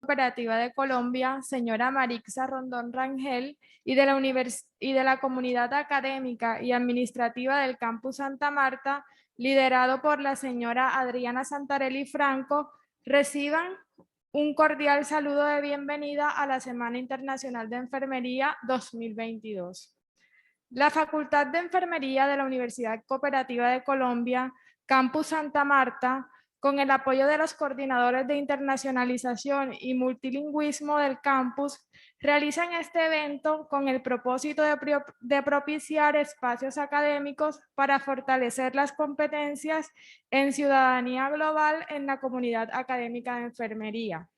Cooperativa de Colombia, señora Marixa Rondón Rangel, y de la comunidad académica y administrativa del Campus Santa Marta, liderado por la señora Adriana Santarelli Franco, reciban un cordial saludo de bienvenida a la Semana Internacional de Enfermería 2022. La Facultad de Enfermería de la Universidad Cooperativa de Colombia, Campus Santa Marta, con el apoyo de los coordinadores de internacionalización y multilingüismo del campus, realizan este evento con el propósito de propiciar espacios académicos para fortalecer las competencias en ciudadanía global en la comunidad académica de enfermería.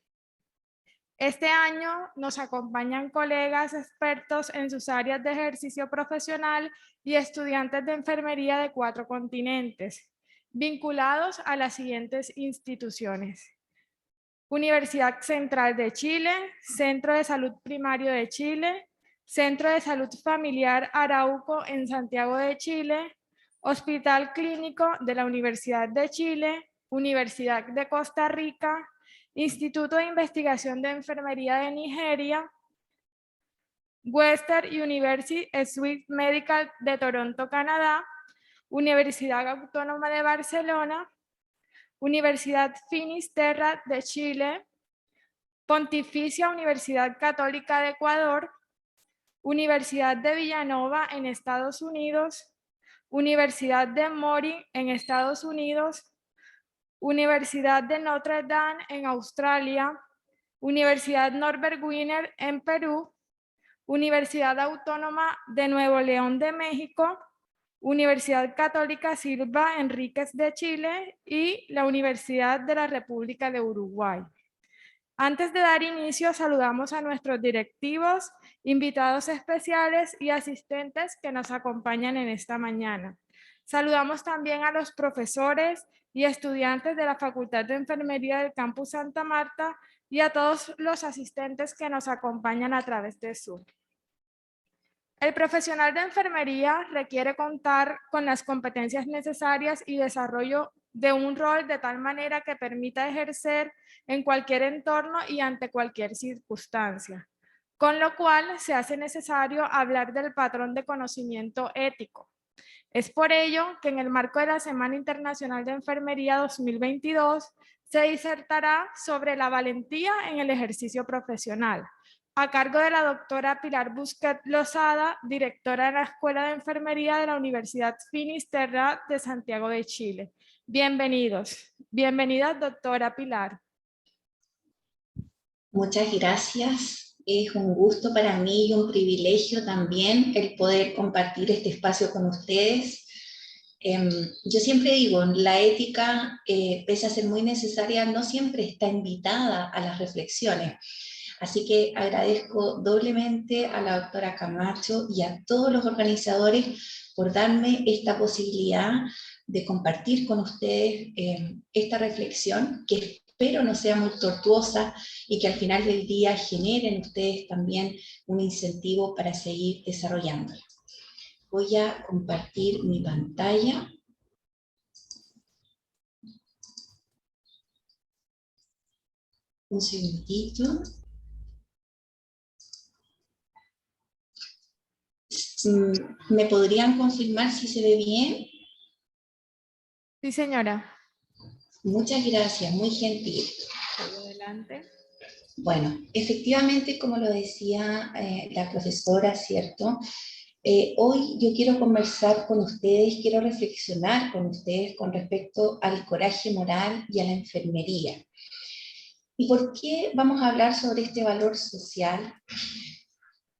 Este año nos acompañan colegas expertos en sus áreas de ejercicio profesional y estudiantes de enfermería de 4 continentes, vinculados a las siguientes instituciones: Universidad Central de Chile, Centro de Salud Primario de Chile, Centro de Salud Familiar Arauco en Santiago de Chile, Hospital Clínico de la Universidad de Chile, Universidad de Costa Rica, Instituto de Investigación de Enfermería de Nigeria, Western University Swiss Medical de Toronto, Canadá, Universidad Autónoma de Barcelona, Universidad Finisterra de Chile, Pontificia Universidad Católica de Ecuador, Universidad de Villanova en Estados Unidos, Universidad de Emory en Estados Unidos, Universidad de Notre Dame en Australia, Universidad Norbert Wiener en Perú, Universidad Autónoma de Nuevo León de México, Universidad Católica Silva Enríquez de Chile y la Universidad de la República de Uruguay. Antes de dar inicio, saludamos a nuestros directivos, invitados especiales y asistentes que nos acompañan en esta mañana. Saludamos también a los profesores y estudiantes de la Facultad de Enfermería del Campus Santa Marta y a todos los asistentes que nos acompañan a través de Zoom. El profesional de enfermería requiere contar con las competencias necesarias y desarrollo de un rol de tal manera que permita ejercer en cualquier entorno y ante cualquier circunstancia, con lo cual se hace necesario hablar del patrón de conocimiento ético. Es por ello que en el marco de la Semana Internacional de Enfermería 2022 se disertará sobre la valentía en el ejercicio profesional, a cargo de la doctora Pilar Busquet Lozada, directora de la Escuela de Enfermería de la Universidad Finisterra de Santiago de Chile. Bienvenidos. Bienvenida, doctora Pilar. Muchas gracias. Es un gusto para mí y un privilegio también el poder compartir este espacio con ustedes. Yo siempre digo, la ética, pese a ser muy necesaria, no siempre está invitada a las reflexiones. Así que agradezco doblemente a la doctora Camacho y a todos los organizadores por darme esta posibilidad de compartir con ustedes esta reflexión, que espero no sea muy tortuosa y que al final del día generen ustedes también un incentivo para seguir desarrollándola. Voy a compartir mi pantalla. Un segundito. ¿Me podrían confirmar si se ve bien? Sí, señora. Muchas gracias, muy gentil. Adelante. Bueno, efectivamente, como lo decía la profesora, ¿cierto? Hoy yo quiero conversar con ustedes, quiero reflexionar con ustedes con respecto al coraje moral y a la enfermería. ¿Y por qué vamos a hablar sobre este valor social?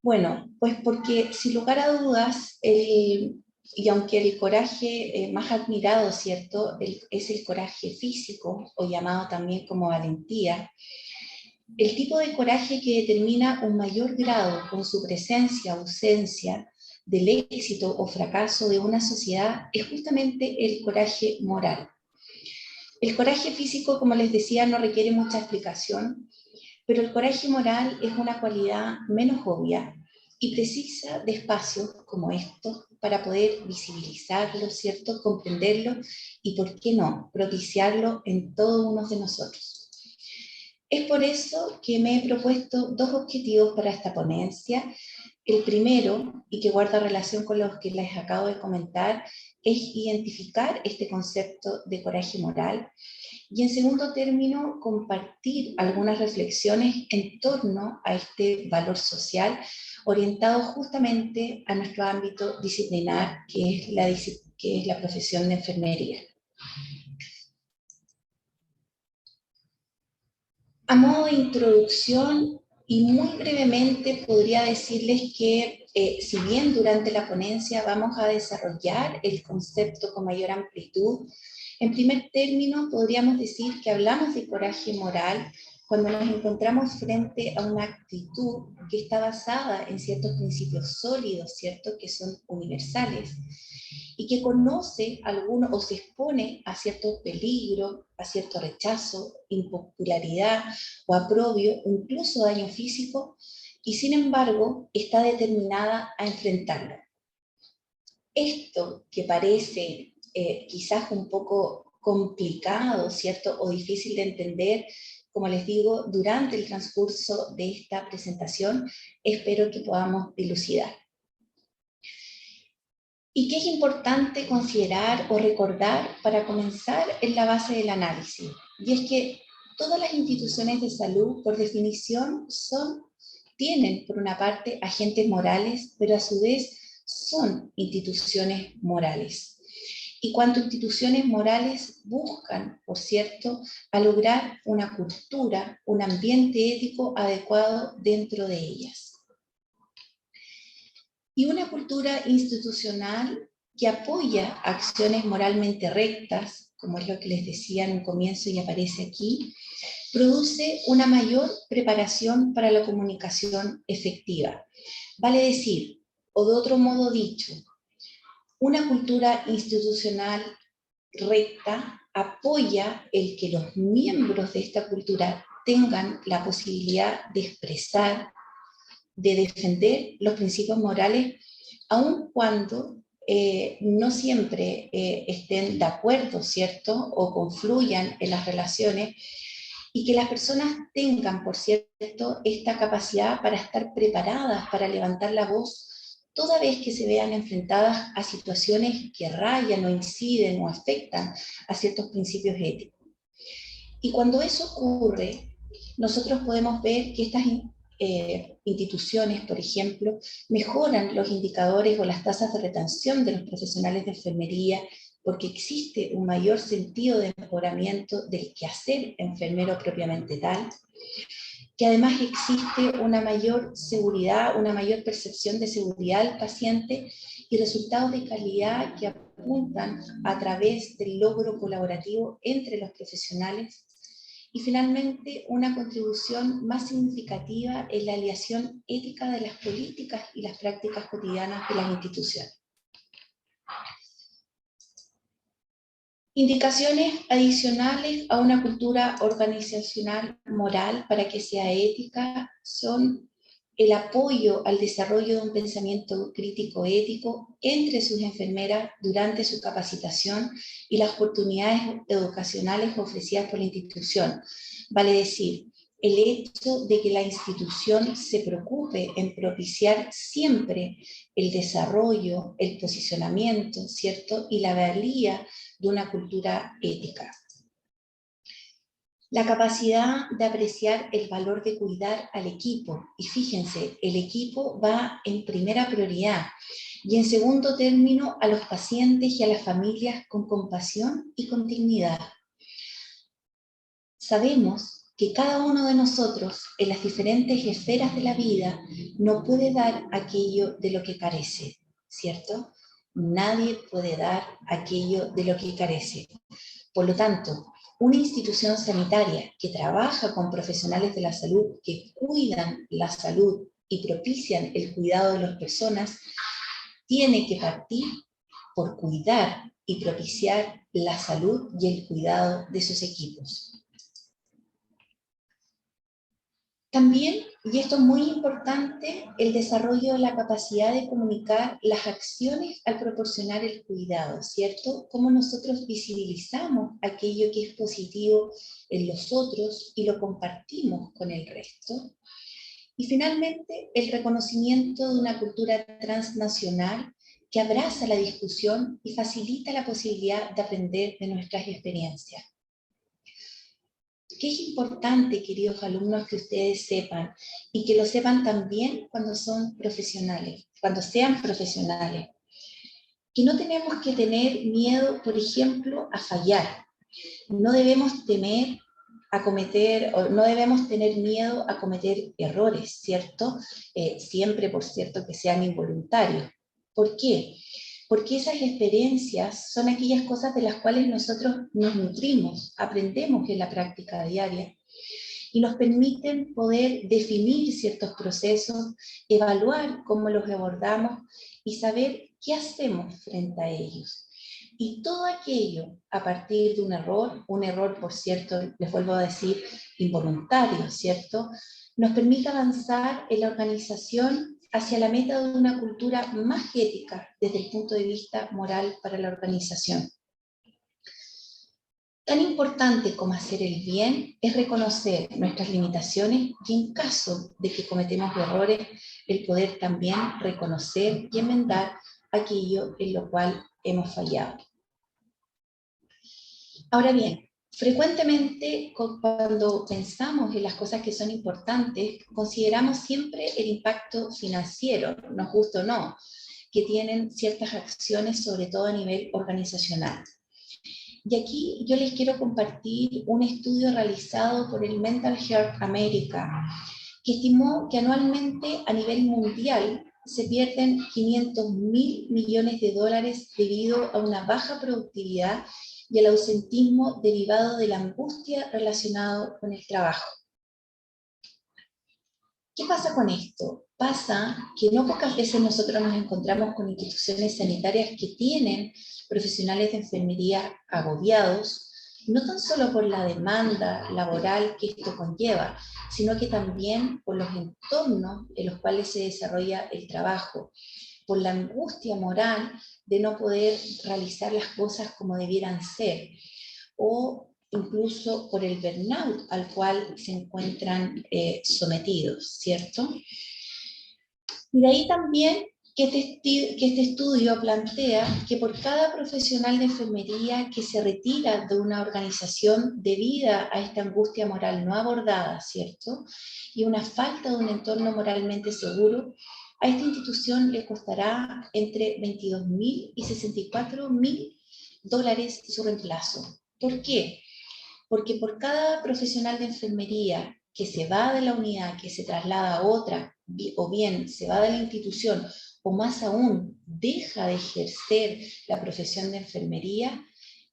Bueno, pues porque sin lugar a dudas, y aunque el coraje más admirado, ¿cierto?, es el coraje físico, o llamado también como valentía, el tipo de coraje que determina un mayor grado con su presencia, ausencia, del éxito o fracaso de una sociedad es justamente el coraje moral. El coraje físico, como les decía, no requiere mucha explicación, pero el coraje moral es una cualidad menos obvia y precisa de espacios como estos para poder visibilizarlo, ¿cierto?, comprenderlo y, ¿por qué no?, propiciarlo en todos uno de nosotros. Es por eso que me he propuesto dos objetivos para esta ponencia. El primero, y que guarda relación con los que les acabo de comentar, es identificar este concepto de coraje moral. Y en segundo término, compartir algunas reflexiones en torno a este valor social orientado justamente a nuestro ámbito disciplinar, que es la profesión de enfermería. A modo de introducción, y muy brevemente podría decirles que si bien durante la ponencia vamos a desarrollar el concepto con mayor amplitud, en primer término podríamos decir que hablamos de coraje moral cuando nos encontramos frente a una actitud que está basada en ciertos principios sólidos, ¿cierto?, que son universales, y que conoce algunos o se expone a cierto peligro, a cierto rechazo, impopularidad o aprobio, incluso daño físico, y sin embargo está determinada a enfrentarlo. Esto que parece quizás un poco complicado, ¿cierto?, o difícil de entender, como les digo, durante el transcurso de esta presentación, espero que podamos dilucidar. ¿Y qué es importante considerar o recordar para comenzar en la base del análisis? Y es que todas las instituciones de salud, por definición, tienen, por una parte, agentes morales, pero a su vez son instituciones morales. Y cuanto instituciones morales buscan, por cierto, a lograr una cultura, un ambiente ético adecuado dentro de ellas. Y una cultura institucional que apoya acciones moralmente rectas, como es lo que les decía en un comienzo y aparece aquí, produce una mayor preparación para la comunicación efectiva. Vale decir, o de otro modo dicho, una cultura institucional recta apoya el que los miembros de esta cultura tengan la posibilidad de expresar, de defender los principios morales, aun cuando no siempre estén de acuerdo, ¿cierto?, o confluyan en las relaciones, y que las personas tengan, por cierto, esta capacidad para estar preparadas para levantar la voz toda vez que se vean enfrentadas a situaciones que rayan o inciden o afectan a ciertos principios éticos. Y cuando eso ocurre, nosotros podemos ver que estas instituciones, por ejemplo, mejoran los indicadores o las tasas de retención de los profesionales de enfermería, porque existe un mayor sentido de mejoramiento del quehacer enfermero propiamente tal, que además existe una mayor seguridad, una mayor percepción de seguridad del paciente y resultados de calidad que apuntan a través del logro colaborativo entre los profesionales. Y finalmente, una contribución más significativa en la alineación ética de las políticas y las prácticas cotidianas de las instituciones. Indicaciones adicionales a una cultura organizacional moral para que sea ética son el apoyo al desarrollo de un pensamiento crítico ético entre sus enfermeras durante su capacitación y las oportunidades educacionales ofrecidas por la institución. Vale decir, el hecho de que la institución se preocupe en propiciar siempre el desarrollo, el posicionamiento, ¿cierto?, y la valía de una cultura ética. La capacidad de apreciar el valor de cuidar al equipo. Y fíjense, el equipo va en primera prioridad. Y en segundo término, a los pacientes y a las familias con compasión y con dignidad. Sabemos que cada uno de nosotros, en las diferentes esferas de la vida, no puede dar aquello de lo que carece, ¿cierto? Nadie puede dar aquello de lo que carece. Por lo tanto, una institución sanitaria que trabaja con profesionales de la salud que cuidan la salud y propician el cuidado de las personas, tiene que partir por cuidar y propiciar la salud y el cuidado de sus equipos. También Y esto es muy importante, el desarrollo de la capacidad de comunicar las acciones al proporcionar el cuidado, ¿cierto? Cómo nosotros visibilizamos aquello que es positivo en los otros y lo compartimos con el resto. Y finalmente, el reconocimiento de una cultura transnacional que abraza la discusión y facilita la posibilidad de aprender de nuestras experiencias. ¿Qué es importante, queridos alumnos, que ustedes sepan? Y que lo sepan también cuando son profesionales, cuando sean profesionales. Que no tenemos que tener miedo, por ejemplo, a fallar. No debemos temer a cometer, o no debemos tener miedo a cometer errores, ¿cierto? Siempre, por cierto, que sean involuntarios. ¿Por qué? Porque esas experiencias son aquellas cosas de las cuales nosotros nos nutrimos, aprendemos en la práctica diaria y nos permiten poder definir ciertos procesos, evaluar cómo los abordamos y saber qué hacemos frente a ellos. Y todo aquello a partir de un error, por cierto, les vuelvo a decir, involuntario, ¿cierto? Nos permite avanzar en la organización hacia la meta de una cultura más ética desde el punto de vista moral para la organización. Tan importante como hacer el bien es reconocer nuestras limitaciones y en caso de que cometemos errores, el poder también reconocer y enmendar aquello en lo cual hemos fallado. Ahora bien, frecuentemente cuando pensamos en las cosas que son importantes, consideramos siempre el impacto financiero, nos gusta o no, que tienen ciertas acciones, sobre todo a nivel organizacional. Y aquí yo les quiero compartir un estudio realizado por el Mental Health America, que estimó que anualmente a nivel mundial se pierden 500.000 millones de dólares debido a una baja productividad y el ausentismo derivado de la angustia relacionado con el trabajo. ¿Qué pasa con esto? Pasa que no pocas veces nosotros nos encontramos con instituciones sanitarias que tienen profesionales de enfermería agobiados, no tan solo por la demanda laboral que esto conlleva, sino que también por los entornos en los cuales se desarrolla el trabajo, por la angustia moral de no poder realizar las cosas como debieran ser, o incluso por el burnout al cual se encuentran sometidos, ¿cierto? Y de ahí también que este estudio plantea que por cada profesional de enfermería que se retira de una organización debido a esta angustia moral no abordada, ¿cierto? Y una falta de un entorno moralmente seguro, a esta institución le costará entre 22.000 y 64.000 dólares su reemplazo. ¿Por qué? Porque por cada profesional de enfermería que se va de la unidad, que se traslada a otra, o bien se va de la institución, o más aún deja de ejercer la profesión de enfermería,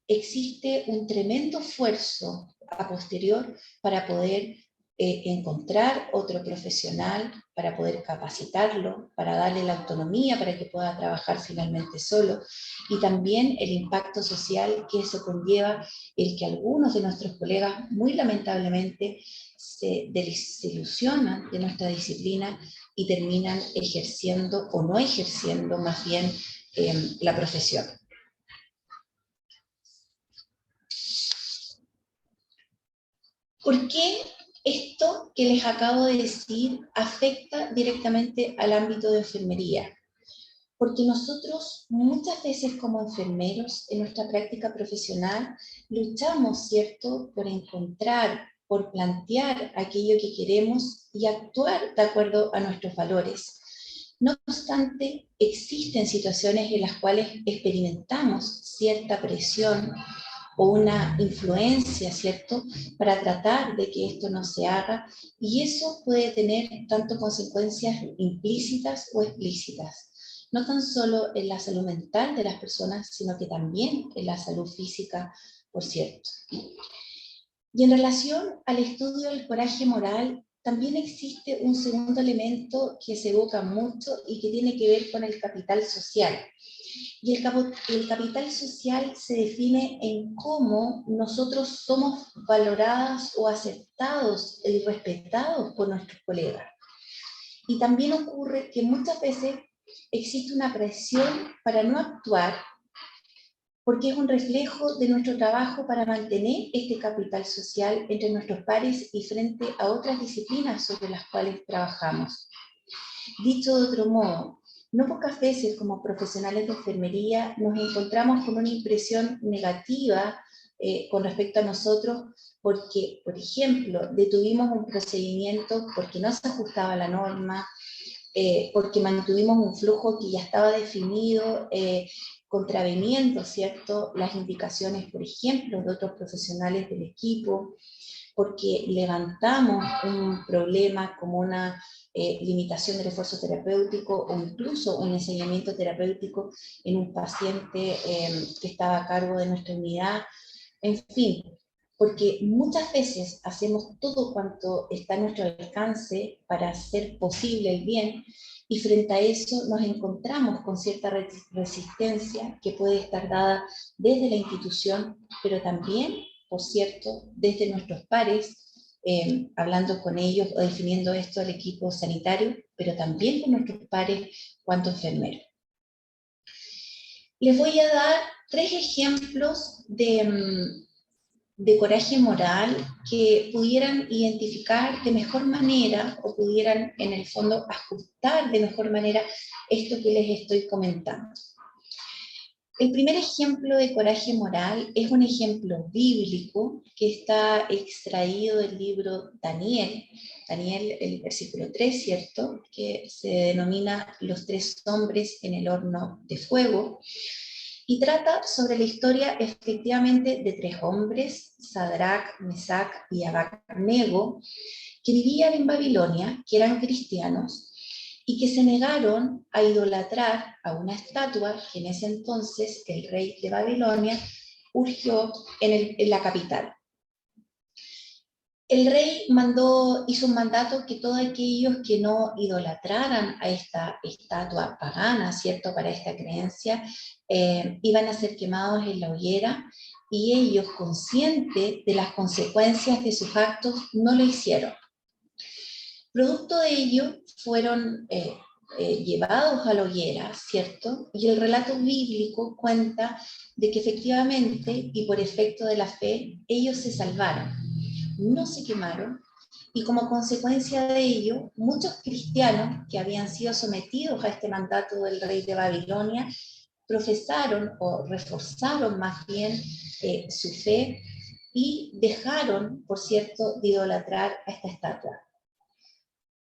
existe un tremendo esfuerzo a posterior para poder encontrar otro profesional, para poder capacitarlo, para darle la autonomía para que pueda trabajar finalmente solo, y también el impacto social que eso conlleva, el que algunos de nuestros colegas muy lamentablemente se desilusionan de nuestra disciplina y terminan ejerciendo o no ejerciendo más bien la profesión. ¿Por qué esto que les acabo de decir afecta directamente al ámbito de enfermería? Porque nosotros muchas veces como enfermeros en nuestra práctica profesional luchamos, ¿cierto?, por encontrar, por plantear aquello que queremos y actuar de acuerdo a nuestros valores. No obstante, existen situaciones en las cuales experimentamos cierta presión o una influencia, ¿cierto?, para tratar de que esto no se haga, y eso puede tener tanto consecuencias implícitas o explícitas, no tan solo en la salud mental de las personas, sino que también en la salud física, por cierto. Y en relación al estudio del coraje moral, también existe un segundo elemento que se evoca mucho y que tiene que ver con el capital social. Y el capital social se define en cómo nosotros somos valoradas o aceptados y respetados por nuestros colegas. Y también ocurre que muchas veces existe una presión para no actuar, porque es un reflejo de nuestro trabajo para mantener este capital social entre nuestros pares y frente a otras disciplinas sobre las cuales trabajamos. Dicho de otro modo, no pocas veces como profesionales de enfermería nos encontramos con una impresión negativa con respecto a nosotros porque, por ejemplo, detuvimos un procedimiento porque no se ajustaba a la norma, porque mantuvimos un flujo que ya estaba definido, contraveniendo, ¿cierto?, las indicaciones, por ejemplo, de otros profesionales del equipo, porque levantamos un problema como una limitación del esfuerzo terapéutico o incluso un enseñamiento terapéutico en un paciente que estaba a cargo de nuestra unidad. En fin, porque muchas veces hacemos todo cuanto está a nuestro alcance para hacer posible el bien y frente a eso nos encontramos con cierta resistencia que puede estar dada desde la institución, pero también, por cierto, desde nuestros pares, hablando con ellos o definiendo esto al equipo sanitario, pero también con nuestros pares cuanto enfermeros. Les voy a dar 3 ejemplos de coraje moral que pudieran identificar de mejor manera o pudieran en el fondo ajustar de mejor manera esto que les estoy comentando. El primer ejemplo de coraje moral es un ejemplo bíblico que está extraído del libro Daniel, el versículo 3, ¿cierto?, que se denomina los 3 hombres en el horno de fuego, y trata sobre la historia efectivamente de 3 hombres, Sadrach, Mesach y Abednego, que vivían en Babilonia, que eran cristianos, y que se negaron a idolatrar a una estatua que en ese entonces el rey de Babilonia urgió en la capital. El rey hizo un mandato que todos aquellos que no idolatraran a esta estatua pagana, ¿cierto?, para esta creencia, iban a ser quemados en la hoguera, y ellos, conscientes de las consecuencias de sus actos, no lo hicieron. Producto de ello, fueron llevados a la hoguera, ¿cierto? Y el relato bíblico cuenta de que efectivamente, y por efecto de la fe, ellos se salvaron, no se quemaron, y como consecuencia de ello, muchos cristianos que habían sido sometidos a este mandato del rey de Babilonia, profesaron o reforzaron más bien su fe y dejaron, por cierto, de idolatrar a esta estatua.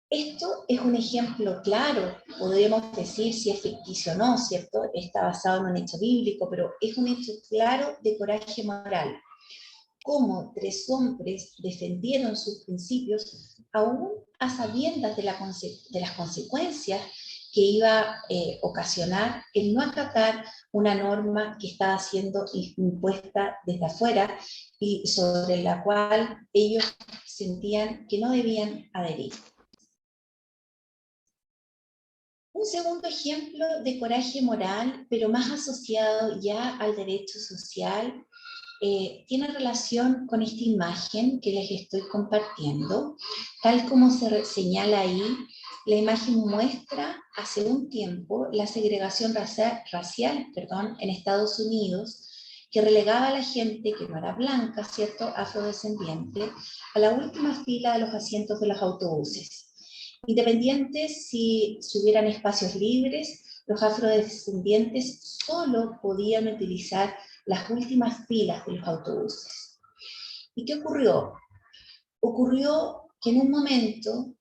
Esto es un ejemplo claro, podríamos decir si es ficticio o no, ¿cierto? Está basado en un hecho bíblico, pero es un hecho claro de coraje moral. Cómo 3 hombres defendieron sus principios aún a sabiendas de las consecuencias que iba a ocasionar el no acatar una norma que estaba siendo impuesta desde afuera y sobre la cual ellos sentían que no debían adherir. Un segundo ejemplo de coraje moral, pero más asociado ya al derecho social, tiene relación con esta imagen que les estoy compartiendo. Tal como se señala ahí, la imagen muestra hace un tiempo la segregación racial en Estados Unidos, que relegaba a la gente que no era blanca, ¿cierto?, afrodescendiente, a la última fila de los asientos de los autobuses. Independientes si hubieran espacios libres, los afrodescendientes solo podían utilizar las últimas filas de los autobuses. ¿Y qué ocurrió? Ocurrió que en un momento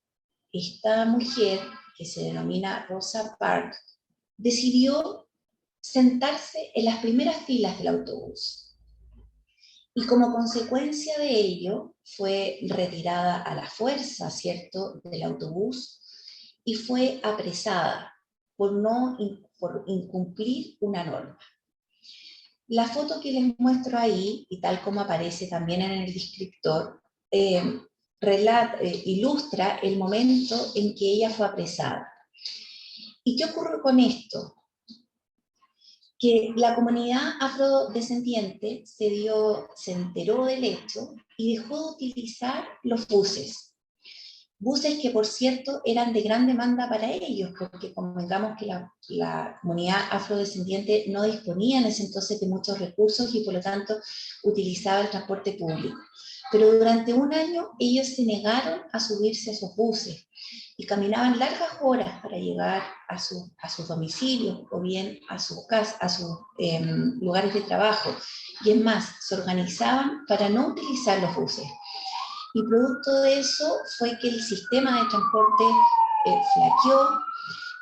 esta mujer, que se denomina Rosa Parks, decidió sentarse en las primeras filas del autobús. Y como consecuencia de ello, fue retirada a la fuerza, ¿cierto?, del autobús, y fue apresada por incumplir una norma. La foto que les muestro ahí, y tal como aparece también en el descriptor, ilustra el momento en que ella fue apresada. ¿Y qué ocurre con esto? Que la comunidad afrodescendiente se enteró del hecho y dejó de utilizar los buses. buses que por cierto eran de gran demanda para ellos, porque convengamos que la comunidad afrodescendiente no disponía en ese entonces de muchos recursos y por lo tanto utilizaba el transporte público. Pero durante un año ellos se negaron a subirse a esos buses y caminaban largas horas para llegar a sus domicilios o bien a sus casas, a sus lugares de trabajo. Y es más, se organizaban para no utilizar los buses. Y producto de eso fue que el sistema de transporte flaqueó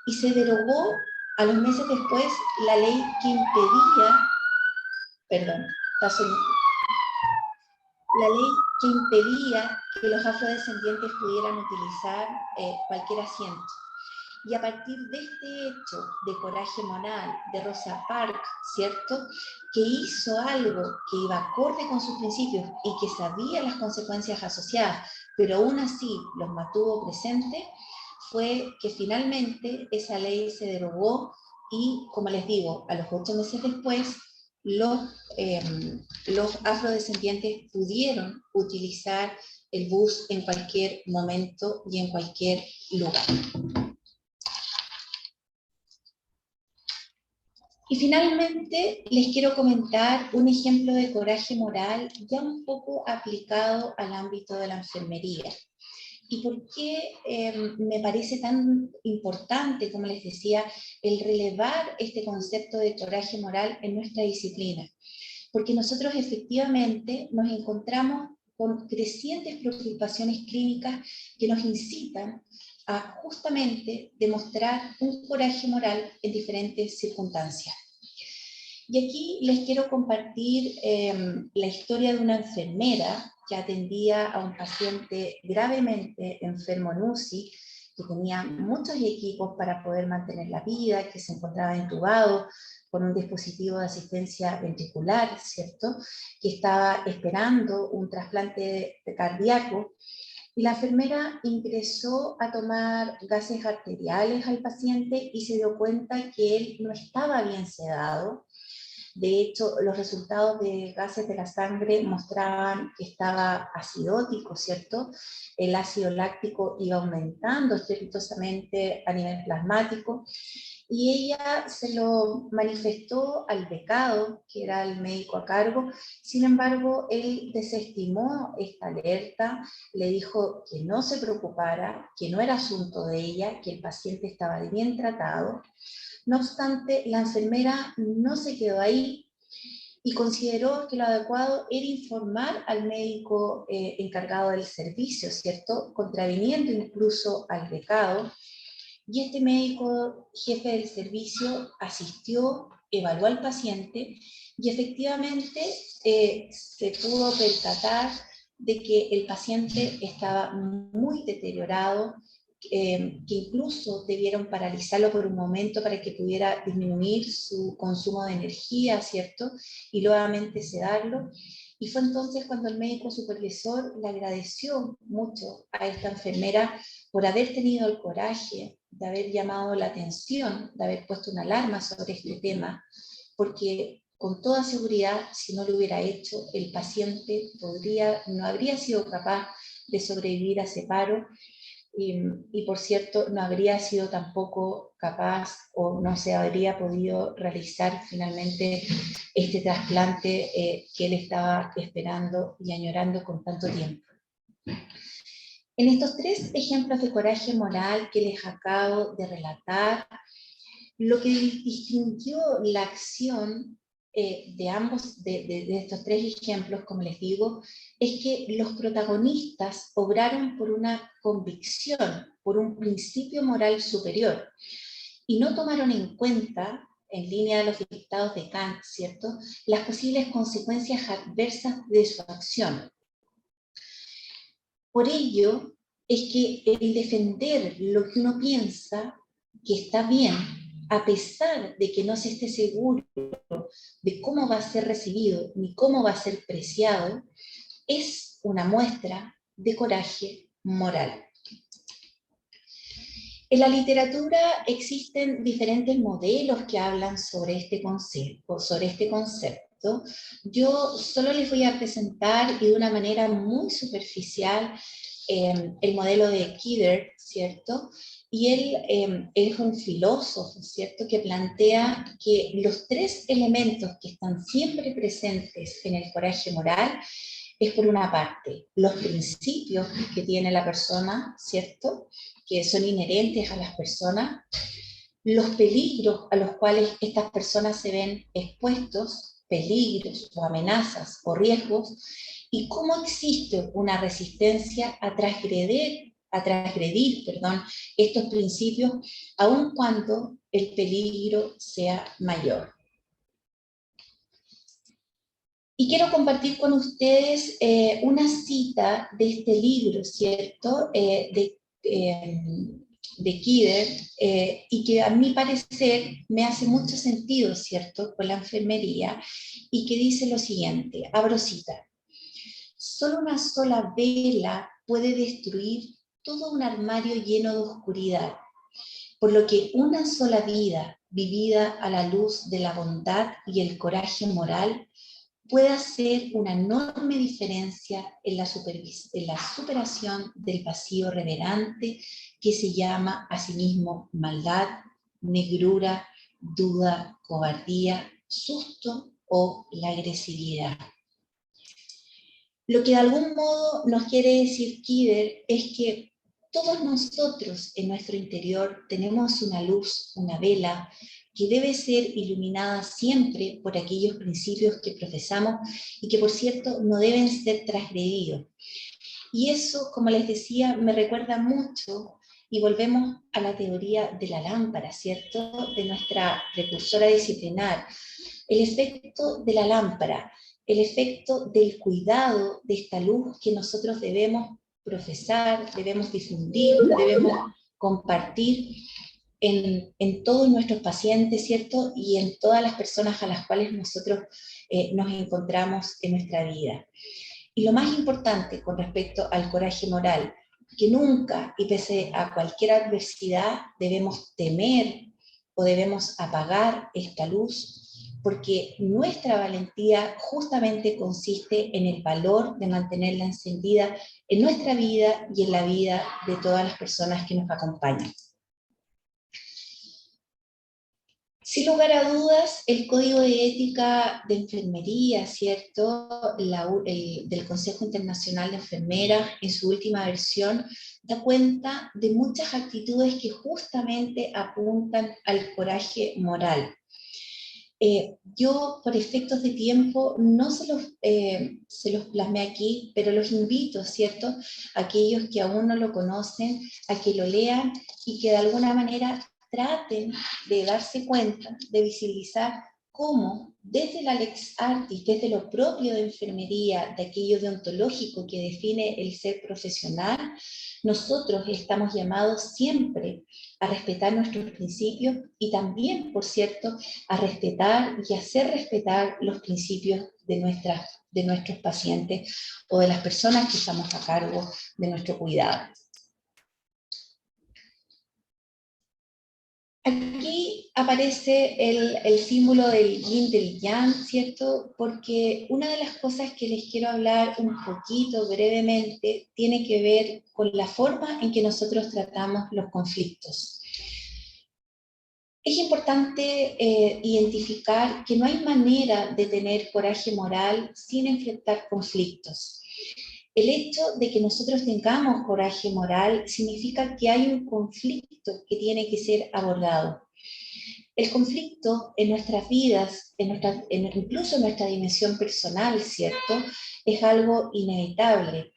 y se derogó a los meses después la ley que impedía, la ley que impedía que los afrodescendientes pudieran utilizar cualquier asiento. Y a partir de este hecho de coraje moral de Rosa Parks, ¿cierto?, que hizo algo que iba acorde con sus principios y que sabía las consecuencias asociadas, pero aún así los mantuvo presentes, fue que finalmente esa ley se derogó y, como les digo, a los 8 meses después, los afrodescendientes pudieron utilizar el bus en cualquier momento y en cualquier lugar. Y finalmente les quiero comentar un ejemplo de coraje moral ya un poco aplicado al ámbito de la enfermería. ¿Y por qué me parece tan importante, como les decía, el relevar este concepto de coraje moral en nuestra disciplina? Porque nosotros efectivamente nos encontramos con crecientes preocupaciones clínicas que nos incitan a justamente demostrar un coraje moral en diferentes circunstancias. Y aquí les quiero compartir la historia de una enfermera que atendía a un paciente gravemente enfermo en UCI, que tenía muchos equipos para poder mantener la vida, que se encontraba intubado con un dispositivo de asistencia ventricular, ¿cierto?, que estaba esperando un trasplante cardíaco. Y la enfermera ingresó a tomar gases arteriales al paciente y se dio cuenta que él no estaba bien sedado. De hecho, los resultados de gases de la sangre mostraban que estaba acidótico, ¿cierto? El ácido láctico iba aumentando estrepitosamente a nivel plasmático. Y ella se lo manifestó al becado, que era el médico a cargo. Sin embargo, él desestimó esta alerta, le dijo que no se preocupara, que no era asunto de ella, que el paciente estaba bien tratado. No obstante, la enfermera no se quedó ahí y consideró que lo adecuado era informar al médico encargado del servicio, ¿cierto?, contraviniendo incluso al becado. Y este médico jefe del servicio asistió, evaluó al paciente y efectivamente se pudo percatar de que el paciente estaba muy deteriorado, que incluso debieron paralizarlo por un momento para que pudiera disminuir su consumo de energía, ¿cierto?, y nuevamente sedarlo. Y fue entonces cuando el médico supervisor le agradeció mucho a esta enfermera por haber tenido el coraje de haber llamado la atención, de haber puesto una alarma sobre este tema, porque con toda seguridad, si no lo hubiera hecho, el paciente no habría sido capaz de sobrevivir a ese paro y por cierto, no habría sido tampoco capaz o no se habría podido realizar finalmente este trasplante que él estaba esperando y añorando con tanto tiempo. En estos 3 ejemplos de coraje moral que les acabo de relatar, lo que distinguió la acción de estos 3 ejemplos, como les digo, es que los protagonistas obraron por una convicción, por un principio moral superior, y no tomaron en cuenta, en línea de los dictados de Kant, ¿cierto?, las posibles consecuencias adversas de su acción. Por ello, es que el defender lo que uno piensa que está bien, a pesar de que no se esté seguro de cómo va a ser recibido ni cómo va a ser preciado, es una muestra de coraje moral. En la literatura existen diferentes modelos que hablan sobre este concepto. Yo solo les voy a presentar y de una manera muy superficial el modelo de Kidder, ¿cierto? Y él es un filósofo, ¿cierto?, que plantea que los tres elementos que están siempre presentes en el coraje moral es, por una parte, los principios que tiene la persona, ¿cierto?, que son inherentes a las personas, los peligros a los cuales estas personas se ven expuestos, peligros o amenazas o riesgos, y cómo existe una resistencia a transgredir, estos principios, aun cuando el peligro sea mayor. Y quiero compartir con ustedes una cita de este libro, ¿cierto?, de Kidder, y que a mi parecer me hace mucho sentido, ¿cierto?, con la enfermería, y que dice lo siguiente, abro cita: solo una sola vela puede destruir todo un armario lleno de oscuridad, por lo que una sola vida vivida a la luz de la bondad y el coraje moral puede hacer una enorme diferencia en la superación del vacío reverente que se llama a sí mismo maldad, negrura, duda, cobardía, susto o la agresividad. Lo que de algún modo nos quiere decir Kidder es que todos nosotros en nuestro interior tenemos una luz, una vela, que debe ser iluminada siempre por aquellos principios que profesamos y que, por cierto, no deben ser transgredidos. Y eso, como les decía, me recuerda mucho, y volvemos a la teoría de la lámpara, ¿cierto?, de nuestra precursora disciplinar. El efecto de la lámpara, el efecto del cuidado de esta luz que nosotros debemos profesar, debemos difundir, debemos compartir en todos nuestros pacientes, ¿cierto?, y en todas las personas a las cuales nosotros nos encontramos en nuestra vida. Y lo más importante con respecto al coraje moral, que nunca, y pese a cualquier adversidad, debemos temer o debemos apagar esta luz, porque nuestra valentía justamente consiste en el valor de mantenerla encendida en nuestra vida y en la vida de todas las personas que nos acompañan. Sin lugar a dudas, el Código de Ética de Enfermería, ¿cierto?, del Consejo Internacional de Enfermeras, en su última versión, da cuenta de muchas actitudes que justamente apuntan al coraje moral. Yo, por efectos de tiempo, no se los plasmé aquí, pero los invito, ¿cierto?, a aquellos que aún no lo conocen, a que lo lean y que de alguna manera traten de darse cuenta, de visibilizar cómo desde la Lex Artis, desde lo propio de enfermería, de aquello deontológico que define el ser profesional, nosotros estamos llamados siempre a respetar nuestros principios y también, por cierto, a respetar y hacer respetar los principios de nuestros pacientes o de las personas que estamos a cargo de nuestro cuidado. Aquí aparece el símbolo del yin del yang, ¿cierto? Porque una de las cosas que les quiero hablar un poquito brevemente tiene que ver con la forma en que nosotros tratamos los conflictos. Es importante identificar que no hay manera de tener coraje moral sin enfrentar conflictos. El hecho de que nosotros tengamos coraje moral significa que hay un conflicto que tiene que ser abordado. El conflicto en nuestras vidas, incluso en nuestra dimensión personal, ¿cierto?, es algo inevitable.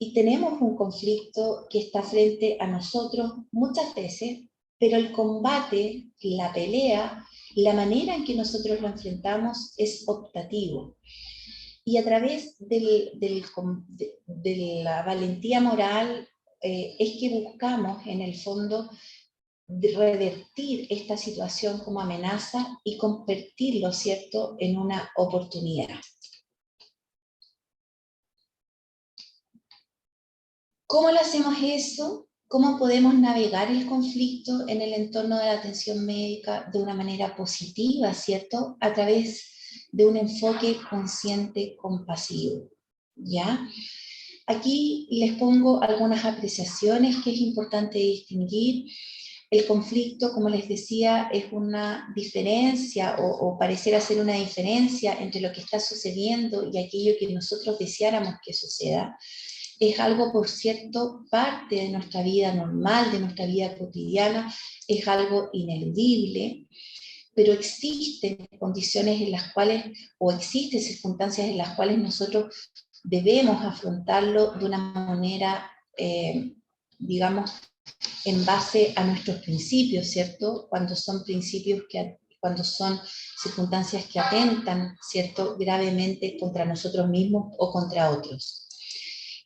Y tenemos un conflicto que está frente a nosotros muchas veces, pero el combate, la pelea, la manera en que nosotros lo enfrentamos es optativo. Y a través de la valentía moral es que buscamos, en el fondo, revertir esta situación como amenaza y convertirlo, ¿cierto?, en una oportunidad. ¿Cómo lo hacemos eso? ¿Cómo podemos navegar el conflicto en el entorno de la atención médica de una manera positiva, ¿cierto?, a través de un enfoque consciente compasivo, ¿ya? Aquí les pongo algunas apreciaciones que es importante distinguir. El conflicto, como les decía, es una diferencia o pareciera ser una diferencia entre lo que está sucediendo y aquello que nosotros deseáramos que suceda. Es algo, por cierto, parte de nuestra vida normal, de nuestra vida cotidiana, es algo ineludible, pero existen condiciones en las cuales, o existen circunstancias en las cuales nosotros debemos afrontarlo de una manera, digamos, en base a nuestros principios, ¿cierto? Cuando son principios cuando son circunstancias que atentan, ¿cierto?, gravemente contra nosotros mismos o contra otros.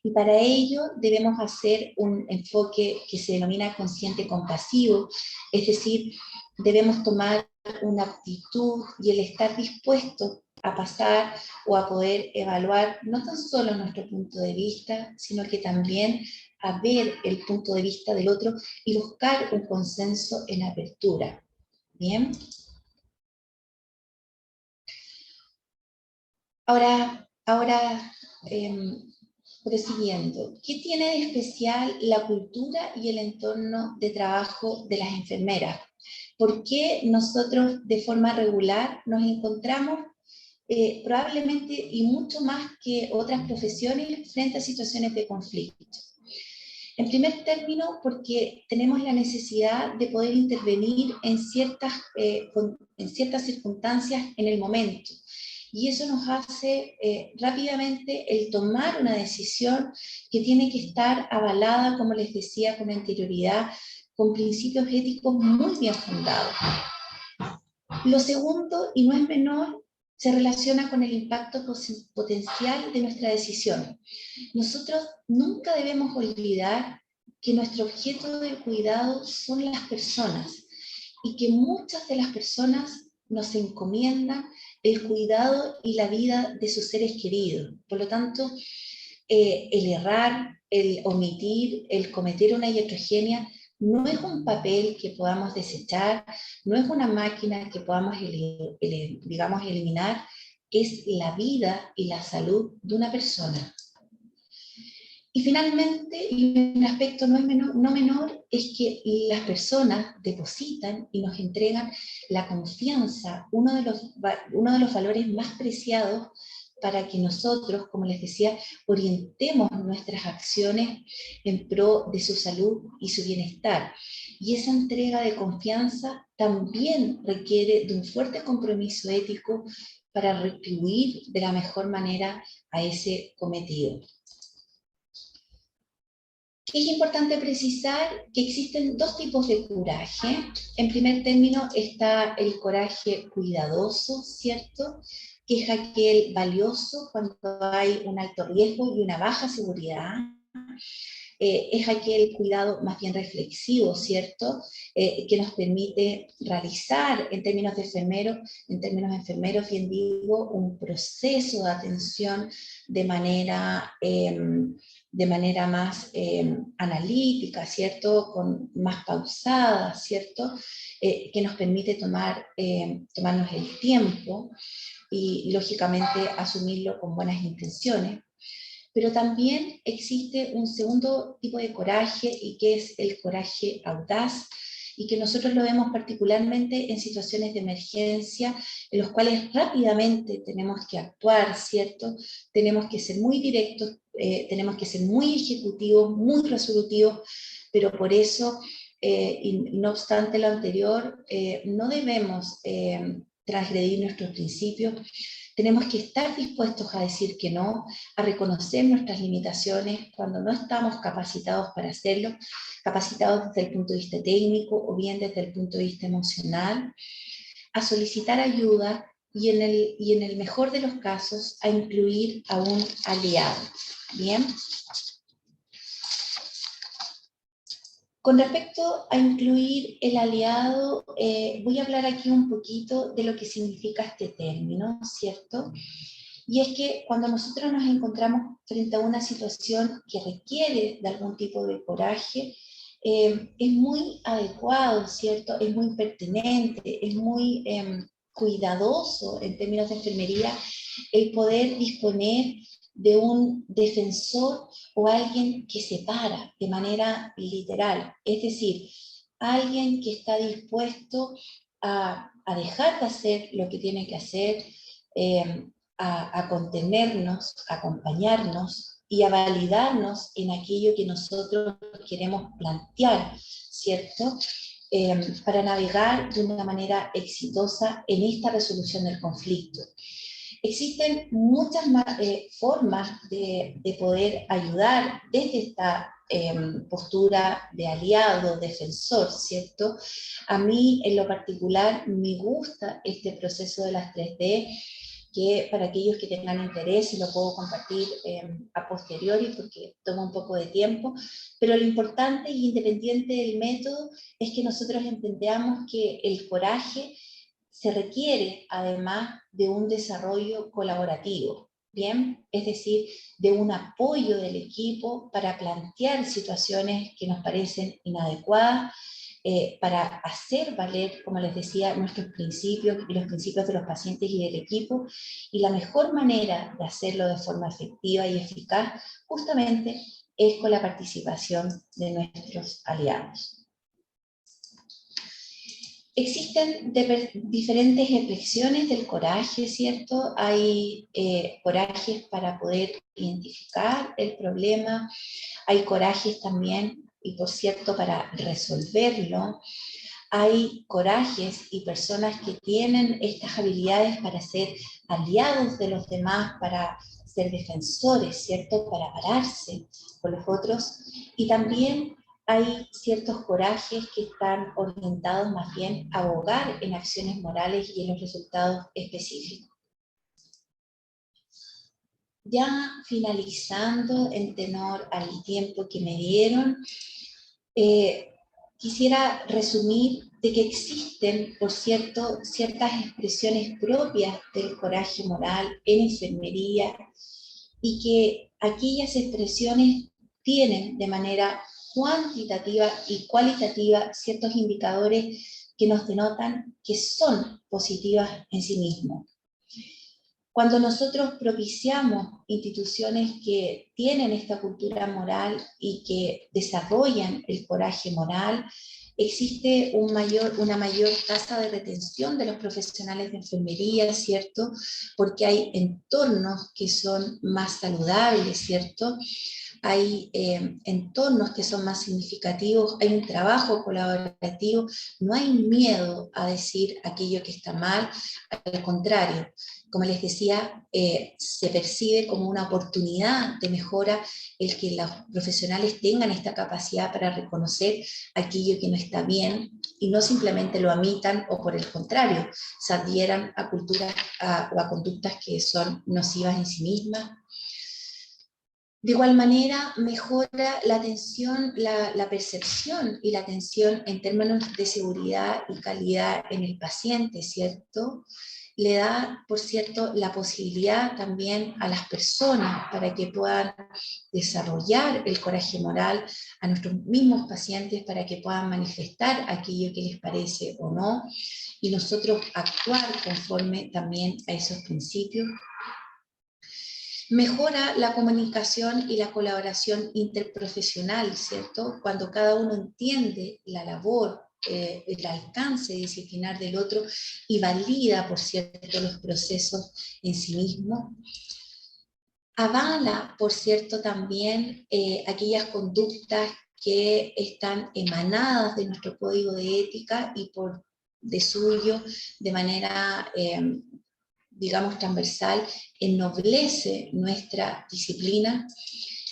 Y para ello debemos hacer un enfoque que se denomina consciente compasivo, es decir, debemos tomar una actitud y el estar dispuestos a pasar o a poder evaluar no tan solo nuestro punto de vista, sino que también a ver el punto de vista del otro y buscar un consenso en apertura. ¿Bien? Ahora prosiguiendo, ¿qué tiene de especial la cultura y el entorno de trabajo de las enfermeras? ¿Por qué nosotros de forma regular nos encontramos probablemente y mucho más que otras profesiones frente a situaciones de conflicto? En primer término, porque tenemos la necesidad de poder intervenir en ciertas circunstancias en el momento. Y eso nos hace rápidamente el tomar una decisión que tiene que estar avalada, como les decía con anterioridad, con principios éticos muy bien fundados. Lo segundo, y no es menor, se relaciona con el impacto potencial de nuestra decisión. Nosotros nunca debemos olvidar que nuestro objeto de cuidado son las personas y que muchas de las personas nos encomiendan el cuidado y la vida de sus seres queridos. Por lo tanto, el errar, el omitir, el cometer una iatrogenia no es un papel que podamos desechar, no es una máquina que podamos, digamos, eliminar, es la vida y la salud de una persona. Y finalmente, y un aspecto no menor, es que las personas depositan y nos entregan la confianza, uno de los valores más preciados para que nosotros, como les decía, orientemos nuestras acciones en pro de su salud y su bienestar. Y esa entrega de confianza también requiere de un fuerte compromiso ético para retribuir de la mejor manera a ese cometido. Es importante precisar que existen dos tipos de coraje. En primer término está el coraje cuidadoso, ¿cierto?, que es aquel valioso cuando hay un alto riesgo y una baja seguridad. Es aquel cuidado más bien reflexivo, ¿cierto?, que nos permite realizar en términos enfermeros, bien digo, un proceso de atención de manera más analítica, ¿cierto?, más pausada, ¿cierto?, que nos permite tomarnos el tiempo y, lógicamente, asumirlo con buenas intenciones. Pero también existe un segundo tipo de coraje, y que es el coraje audaz, y que nosotros lo vemos particularmente en situaciones de emergencia, en los cuales rápidamente tenemos que actuar, ¿cierto? Tenemos que ser muy directos, tenemos que ser muy ejecutivos, muy resolutivos, pero por eso, y no obstante lo anterior, no debemos transgredir nuestros principios. Tenemos que estar dispuestos a decir que no, a reconocer nuestras limitaciones cuando no estamos capacitados para hacerlo, capacitados desde el punto de vista técnico o bien desde el punto de vista emocional, a solicitar ayuda y en el mejor de los casos a incluir a un aliado. ¿Bien? Con respecto a incluir el aliado, voy a hablar aquí un poquito de lo que significa este término, ¿cierto? Y es que cuando nosotros nos encontramos frente a una situación que requiere de algún tipo de coraje, es muy adecuado, ¿cierto? Es muy pertinente, es muy cuidadoso en términos de enfermería el poder disponer de un defensor o alguien que se para de manera literal, es decir, alguien que está dispuesto a dejar de hacer lo que tiene que hacer, a contenernos, a acompañarnos y a validarnos en aquello que nosotros queremos plantear, ¿cierto? Para navegar de una manera exitosa en esta resolución del conflicto. Existen muchas formas de poder ayudar desde esta postura de aliado, defensor, ¿cierto? A mí en lo particular me gusta este proceso de las 3D, que para aquellos que tengan interés lo puedo compartir a posteriori porque toma un poco de tiempo, pero lo importante y independiente del método es que nosotros entendamos que el coraje se requiere además de un desarrollo colaborativo, ¿bien? Es decir, de un apoyo del equipo para plantear situaciones que nos parecen inadecuadas, para hacer valer, como les decía, nuestros principios y los principios de los pacientes y del equipo, y la mejor manera de hacerlo de forma efectiva y eficaz justamente es con la participación de nuestros aliados. Existen diferentes expresiones del coraje, ¿cierto? Hay corajes para poder identificar el problema, hay corajes también, y por cierto, para resolverlo. Hay corajes y personas que tienen estas habilidades para ser aliados de los demás, para ser defensores, ¿cierto? Para pararse con los otros. Y también hay ciertos corajes que están orientados más bien a abogar en acciones morales y en los resultados específicos. Ya finalizando en tenor al tiempo que me dieron, quisiera resumir de que existen, por cierto, ciertas expresiones propias del coraje moral en enfermería y que aquellas expresiones tienen de manera cuantitativa y cualitativa ciertos indicadores que nos denotan que son positivas en sí mismos. Cuando nosotros propiciamos instituciones que tienen esta cultura moral y que desarrollan el coraje moral, existe una mayor tasa de retención de los profesionales de enfermería, ¿cierto? Porque hay entornos que son más saludables, ¿cierto? Hay entornos que son más significativos, hay un trabajo colaborativo, no hay miedo a decir aquello que está mal, al contrario. Como les decía, se percibe como una oportunidad de mejora el que los profesionales tengan esta capacidad para reconocer aquello que no está bien y no simplemente lo omitan o por el contrario, se adhieran a culturas o a conductas que son nocivas en sí mismas. De igual manera, mejora la atención, la percepción y la atención en términos de seguridad y calidad en el paciente, ¿cierto? Le da, por cierto, la posibilidad también a las personas para que puedan desarrollar el coraje moral, a nuestros mismos pacientes para que puedan manifestar aquello que les parece o no, y nosotros actuar conforme también a esos principios. Mejora la comunicación y la colaboración interprofesional, ¿cierto? Cuando cada uno entiende la labor, el alcance disciplinar del otro y valida, por cierto, los procesos en sí mismo. Avala, por cierto, también aquellas conductas que están emanadas de nuestro código de ética y por de suyo, de manera digamos, transversal, ennoblece nuestra disciplina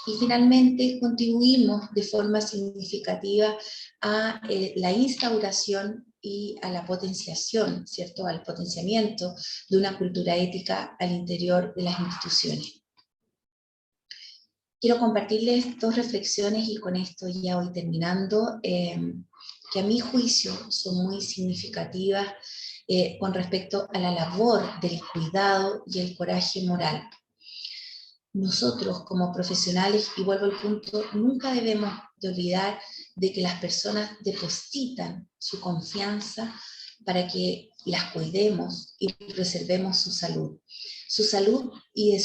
y finalmente contribuimos de forma significativa a la instauración y a la potenciación, ¿cierto?, al potenciamiento de una cultura ética al interior de las instituciones. Quiero compartirles dos reflexiones y con esto ya voy terminando, que a mi juicio son muy significativas con respecto a la labor del cuidado y el coraje moral. Nosotros como profesionales, y vuelvo al punto, nunca debemos de olvidar de que las personas depositan su confianza para que las cuidemos y preservemos su salud y,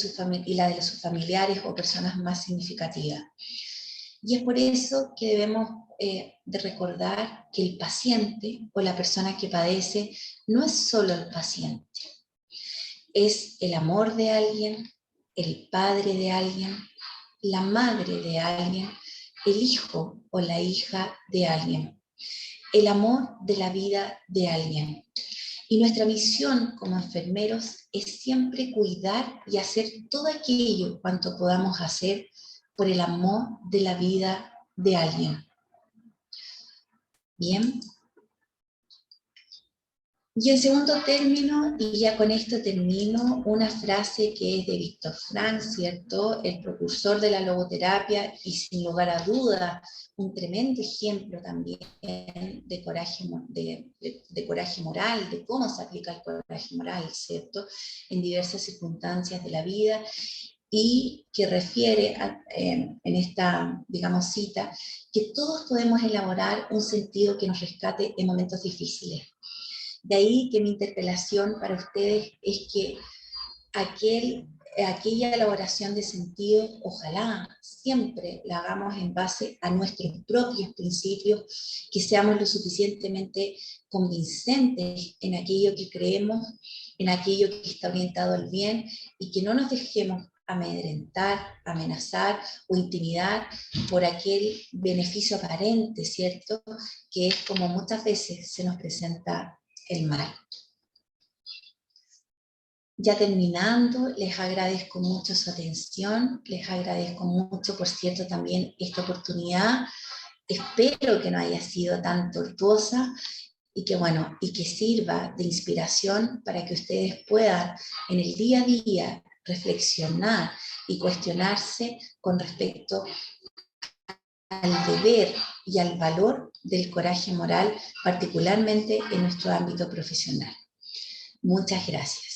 y la de sus familiares o personas más significativas. Y es por eso que debemos de recordar que el paciente o la persona que padece no es solo el paciente, es el amor de alguien, el padre de alguien, la madre de alguien, el hijo o la hija de alguien, el amor de la vida de alguien. Y nuestra misión como enfermeros es siempre cuidar y hacer todo aquello cuanto podamos hacer por el amor de la vida de alguien. Bien. Y en segundo término, y ya con esto termino, una frase que es de Víctor Frank, ¿cierto? El precursor de la logoterapia y sin lugar a dudas un tremendo ejemplo también de coraje, de coraje moral, de cómo se aplica el coraje moral, ¿cierto? En diversas circunstancias de la vida, y que refiere en esta, digamos, cita, que todos podemos elaborar un sentido que nos rescate en momentos difíciles. De ahí que mi interpelación para ustedes es que aquella elaboración de sentido, ojalá siempre la hagamos en base a nuestros propios principios, que seamos lo suficientemente convincentes en aquello que creemos, en aquello que está orientado al bien, y que no nos dejemos amedrentar, amenazar o intimidar por aquel beneficio aparente, ¿cierto? Que es como muchas veces se nos presenta el mal. Ya terminando, les agradezco mucho su atención, les agradezco mucho, por cierto, también esta oportunidad. Espero que no haya sido tan tortuosa y que, bueno, y que sirva de inspiración para que ustedes puedan en el día a día reflexionar y cuestionarse con respecto al deber y al valor del coraje moral, particularmente en nuestro ámbito profesional. Muchas gracias.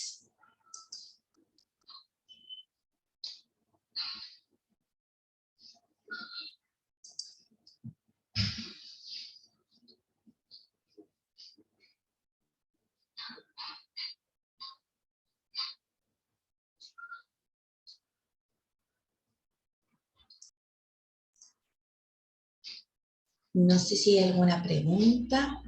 No sé si hay alguna pregunta.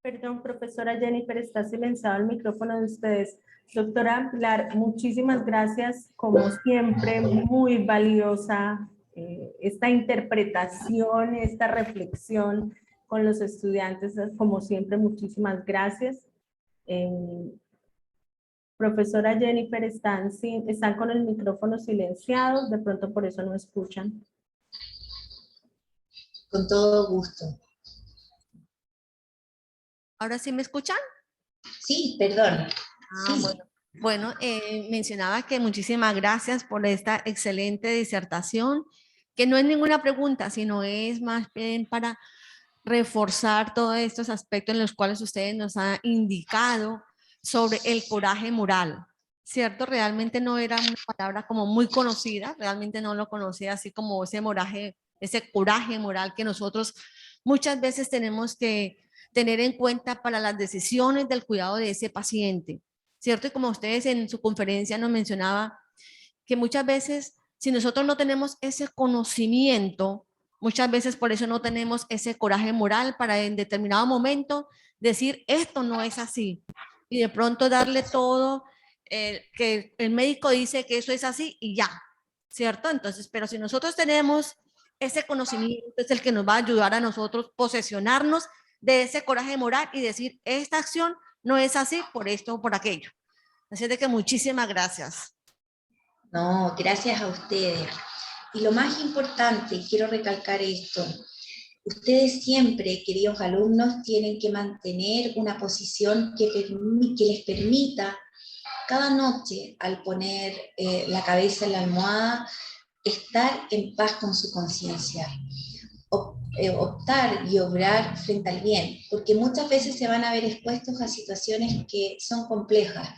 Perdón, profesora Jennifer, está silenciado el micrófono de ustedes. Doctora Pilar, muchísimas gracias, como siempre, muy valiosa esta interpretación, esta reflexión con los estudiantes, como siempre, muchísimas gracias. Profesora Jennifer, están con el micrófono silenciado, de pronto por eso no escuchan. Con todo gusto. ¿Ahora sí me escuchan? Sí, perdón. Sí. Bueno, mencionaba que muchísimas gracias por esta excelente disertación, que no es ninguna pregunta, sino es más bien para reforzar todos estos aspectos en los cuales ustedes nos han indicado sobre el coraje moral, ¿cierto? Realmente no era una palabra como muy conocida, realmente no lo conocía así como ese coraje moral que nosotros muchas veces tenemos que tener en cuenta para las decisiones del cuidado de ese paciente, ¿cierto? Y como ustedes en su conferencia nos mencionaba, que muchas veces si nosotros no tenemos ese conocimiento, muchas veces por eso no tenemos ese coraje moral para en determinado momento decir esto no es así y de pronto darle todo que el médico dice que eso es así y ya, ¿cierto? Entonces, pero si nosotros tenemos ese conocimiento, es el que nos va a ayudar a nosotros posesionarnos de ese coraje moral y decir esta acción no es así por esto o por aquello. Así de que muchísimas gracias. No, gracias a ustedes. Y lo más importante, quiero recalcar esto, ustedes siempre, queridos alumnos, tienen que mantener una posición que les permita cada noche, al poner la cabeza en la almohada, estar en paz con su conciencia. optar y obrar frente al bien, porque muchas veces se van a ver expuestos a situaciones que son complejas.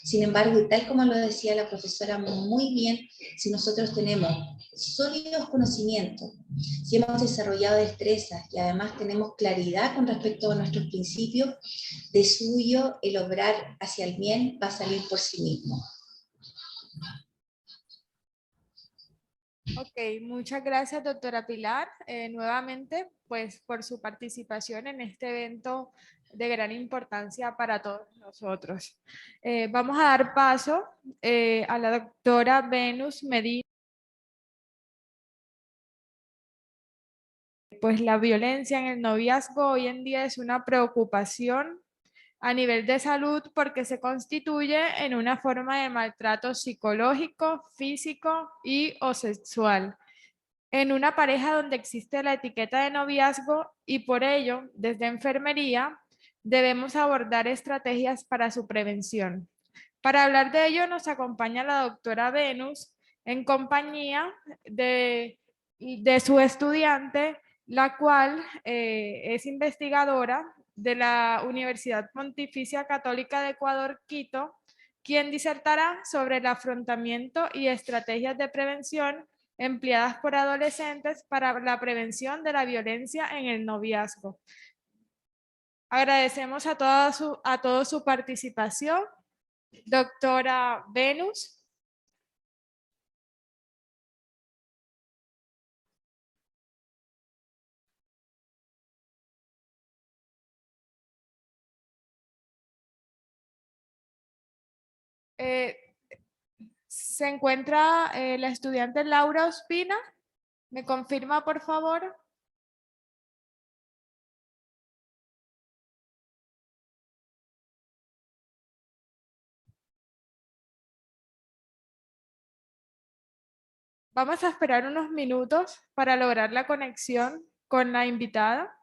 Sin embargo, y tal como lo decía la profesora muy bien, si nosotros tenemos sólidos conocimientos, si hemos desarrollado destrezas y además tenemos claridad con respecto a nuestros principios, de suyo el obrar hacia el bien va a salir por sí mismo. Ok, muchas gracias, doctora Pilar, nuevamente, pues por su participación en este evento de gran importancia para todos nosotros. Vamos a dar paso a la doctora Venus Medina. Pues la violencia en el noviazgo hoy en día es una preocupación a nivel de salud porque se constituye en una forma de maltrato psicológico, físico y o sexual en una pareja donde existe la etiqueta de noviazgo y por ello, desde enfermería, debemos abordar estrategias para su prevención. Para hablar de ello nos acompaña la doctora Venus en compañía de su estudiante, la cual es investigadora de la Universidad Pontificia Católica de Ecuador, Quito, quien disertará sobre el afrontamiento y estrategias de prevención empleadas por adolescentes para la prevención de la violencia en el noviazgo. Agradecemos a toda su participación. Doctora Venus. Eh, ¿Se encuentra la estudiante Laura Ospina? ¿Me confirma, por favor? Vamos a esperar unos minutos para lograr la conexión con la invitada.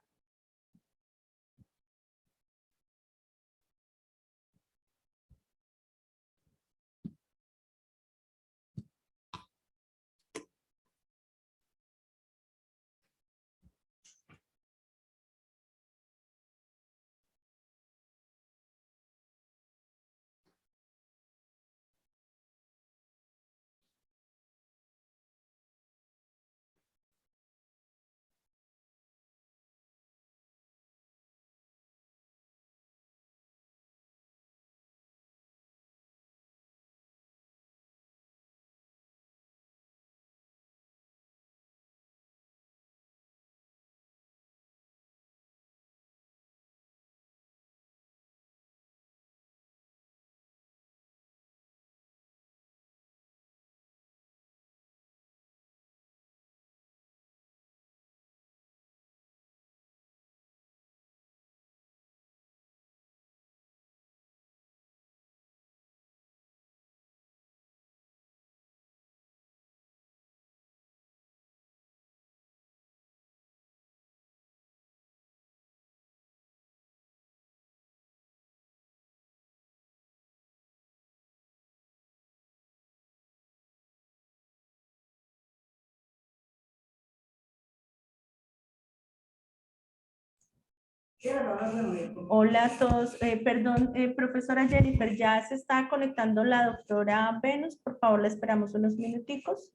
Hola a todos, perdón, profesora Jennifer, ya se está conectando la doctora Venus, por favor, le esperamos unos minuticos.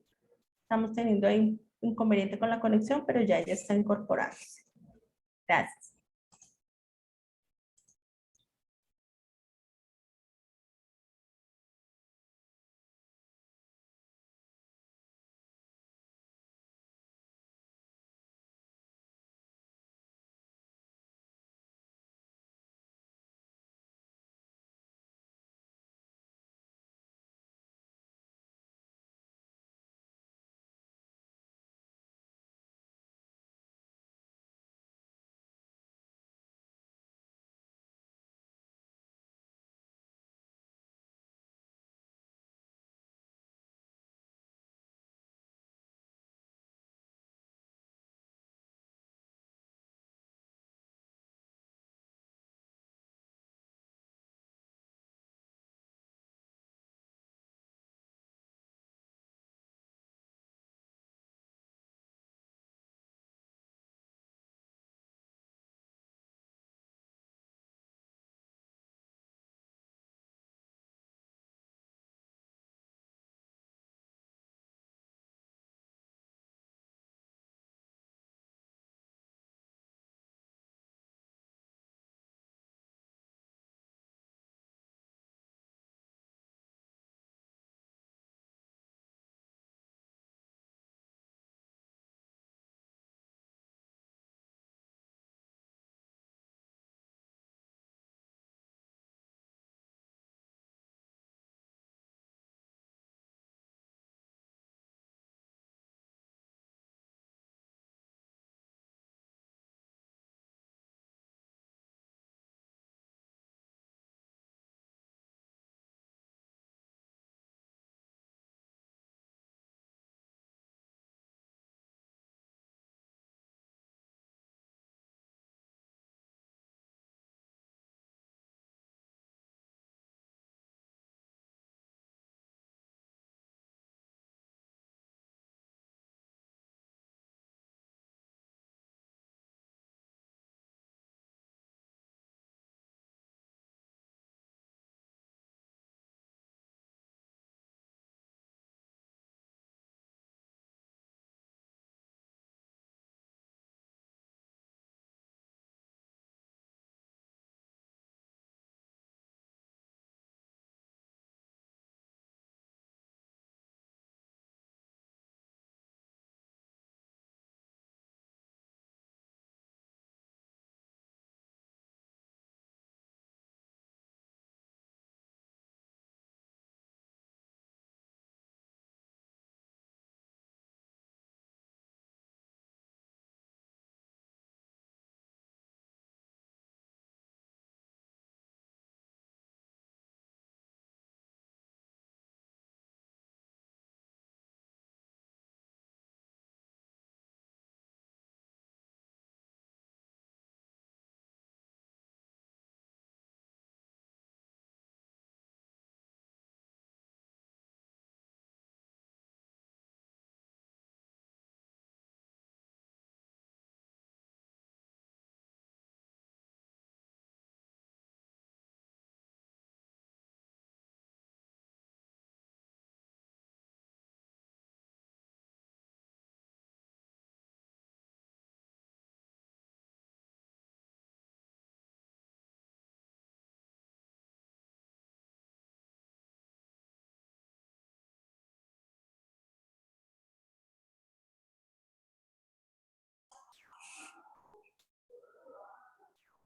Estamos teniendo ahí un inconveniente con la conexión, pero ya ella está incorporándose. Gracias.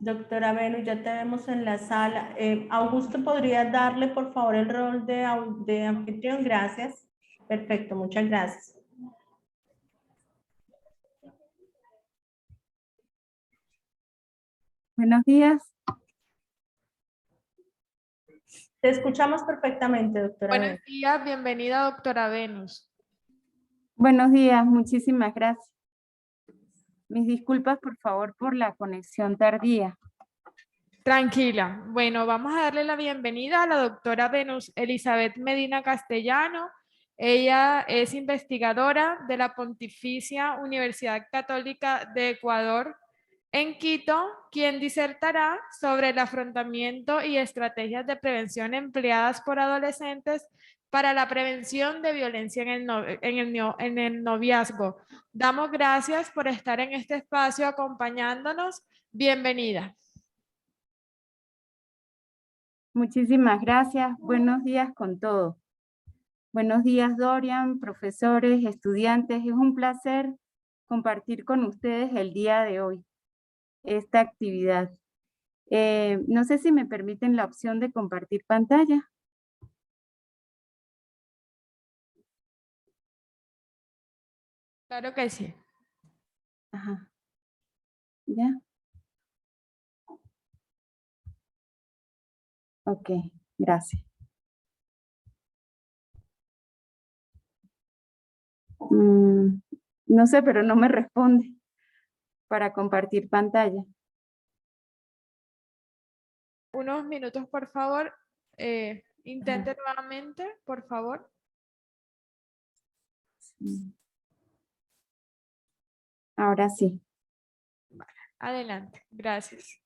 Doctora Venus, ya te vemos en la sala. Augusto, ¿podría darle por favor el rol de anfitrión? Gracias. Perfecto, muchas gracias. Buenos días. Te escuchamos perfectamente, doctora Buenos Venus. días, bienvenida, doctora Venus. Buenos días, muchísimas gracias. Mis disculpas, por favor, por la conexión tardía. Tranquila. Bueno, vamos a darle la bienvenida a la doctora Venus Elizabeth Medina Castellano. Ella es investigadora de la Pontificia Universidad Católica de Ecuador en Quito, quien disertará sobre el afrontamiento y estrategias de prevención empleadas por adolescentes para la prevención de violencia en el noviazgo. Damos gracias por estar en este espacio acompañándonos. Bienvenida. Muchísimas gracias. Buenos días con todos. Buenos días, Dorian, profesores, estudiantes. Es un placer compartir con ustedes el día de hoy esta actividad. No sé si me permiten la opción de compartir pantalla. Claro que sí. Ajá. ¿Ya? Ok, gracias. No sé, pero no me responde para compartir pantalla. Unos minutos, por favor. Intente nuevamente, por favor. Ahora sí. Adelante. Gracias.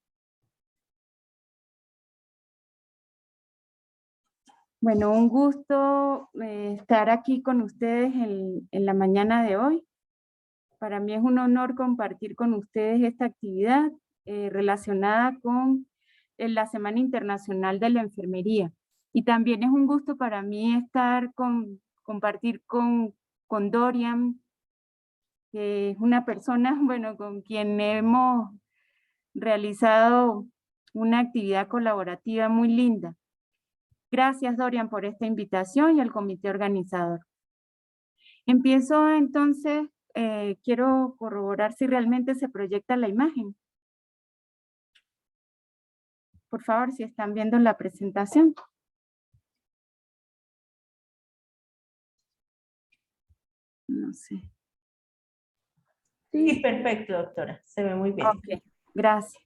Bueno, un gusto estar aquí con ustedes en la mañana de hoy. Para mí es un honor compartir con ustedes esta actividad relacionada con la Semana Internacional de la Enfermería. Y también es un gusto para mí compartir con Dorian, que es una persona, bueno, con quien hemos realizado una actividad colaborativa muy linda. Gracias, Dorian, por esta invitación y al comité organizador. Empiezo entonces, quiero corroborar si realmente se proyecta la imagen. Por favor, si están viendo la presentación. No sé. Sí, perfecto, doctora. Se ve muy bien. Ok, gracias.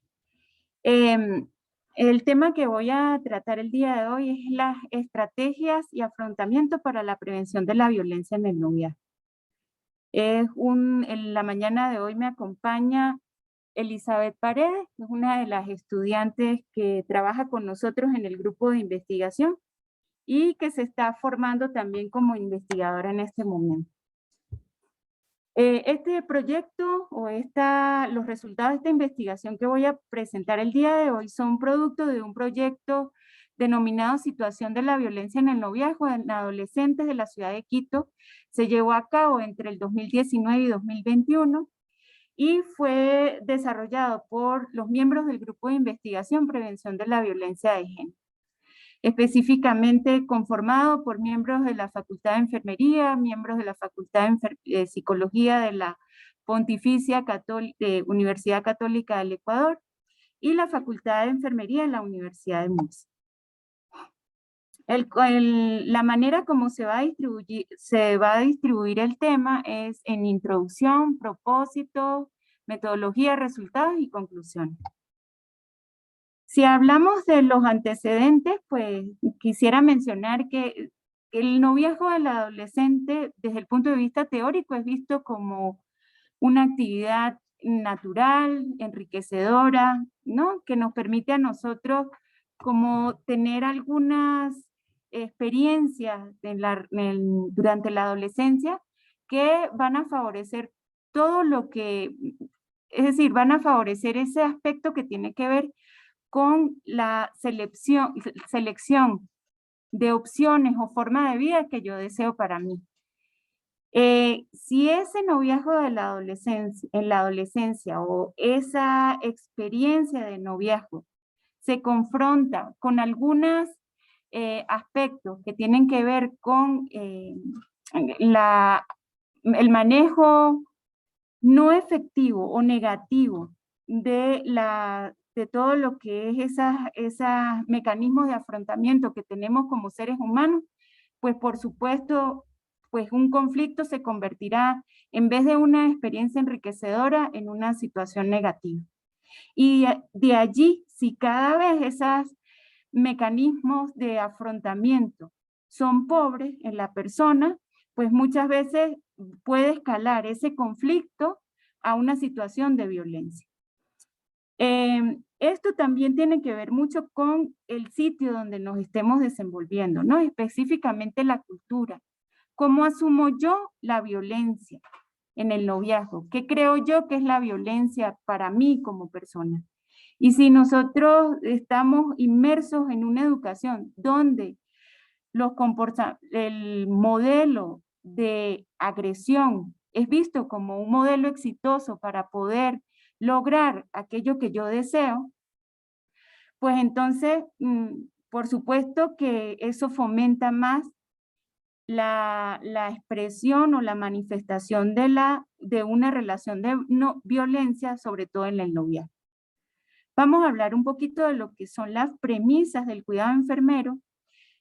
El tema que voy a tratar el día de hoy es las estrategias y afrontamiento para la prevención de la violencia en el noviazgo. En la mañana de hoy me acompaña Elizabeth Paredes, que es una de las estudiantes que trabaja con nosotros en el grupo de investigación y que se está formando también como investigadora en este momento. Este proyecto los resultados de esta investigación que voy a presentar el día de hoy son producto de un proyecto denominado Situación de la Violencia en el Noviazgo en Adolescentes de la ciudad de Quito. Se llevó a cabo entre el 2019 y 2021 y fue desarrollado por los miembros del Grupo de Investigación Prevención de la Violencia de Género, específicamente conformado por miembros de la Facultad de Enfermería, miembros de la Facultad de Psicología de la Pontificia Universidad Católica del Ecuador y la Facultad de Enfermería de la Universidad de Murcia. La manera como se va a distribuir el tema es en introducción, propósito, metodología, resultados y conclusiones. Si hablamos de los antecedentes, pues quisiera mencionar que el noviazgo del adolescente, desde el punto de vista teórico, es visto como una actividad natural, enriquecedora, ¿no? Que nos permite a nosotros como tener algunas experiencias durante la adolescencia que van a favorecer todo lo que, es decir, van a favorecer ese aspecto que tiene que ver con la selección de opciones o forma de vida que yo deseo para mí. Si ese noviazgo de la adolescencia, en la adolescencia o esa experiencia de noviazgo se confronta con algunos aspectos que tienen que ver con el manejo no efectivo o negativo de todo lo que es esos mecanismos de afrontamiento que tenemos como seres humanos, pues por supuesto, pues un conflicto se convertirá, en vez de una experiencia enriquecedora, en una situación negativa. Y de allí, si cada vez esos mecanismos de afrontamiento son pobres en la persona, pues muchas veces puede escalar ese conflicto a una situación de violencia. Esto también tiene que ver mucho con el sitio donde nos estemos desenvolviendo, ¿no? Específicamente la cultura. ¿Cómo asumo yo la violencia en el noviazgo? ¿Qué creo yo que es la violencia para mí como persona? Y si nosotros estamos inmersos en una educación donde el modelo de agresión es visto como un modelo exitoso para poder lograr aquello que yo deseo, pues entonces, por supuesto que eso fomenta más la expresión o la manifestación de una relación de no violencia, sobre todo en el noviazgo. Vamos a hablar un poquito de lo que son las premisas del cuidado enfermero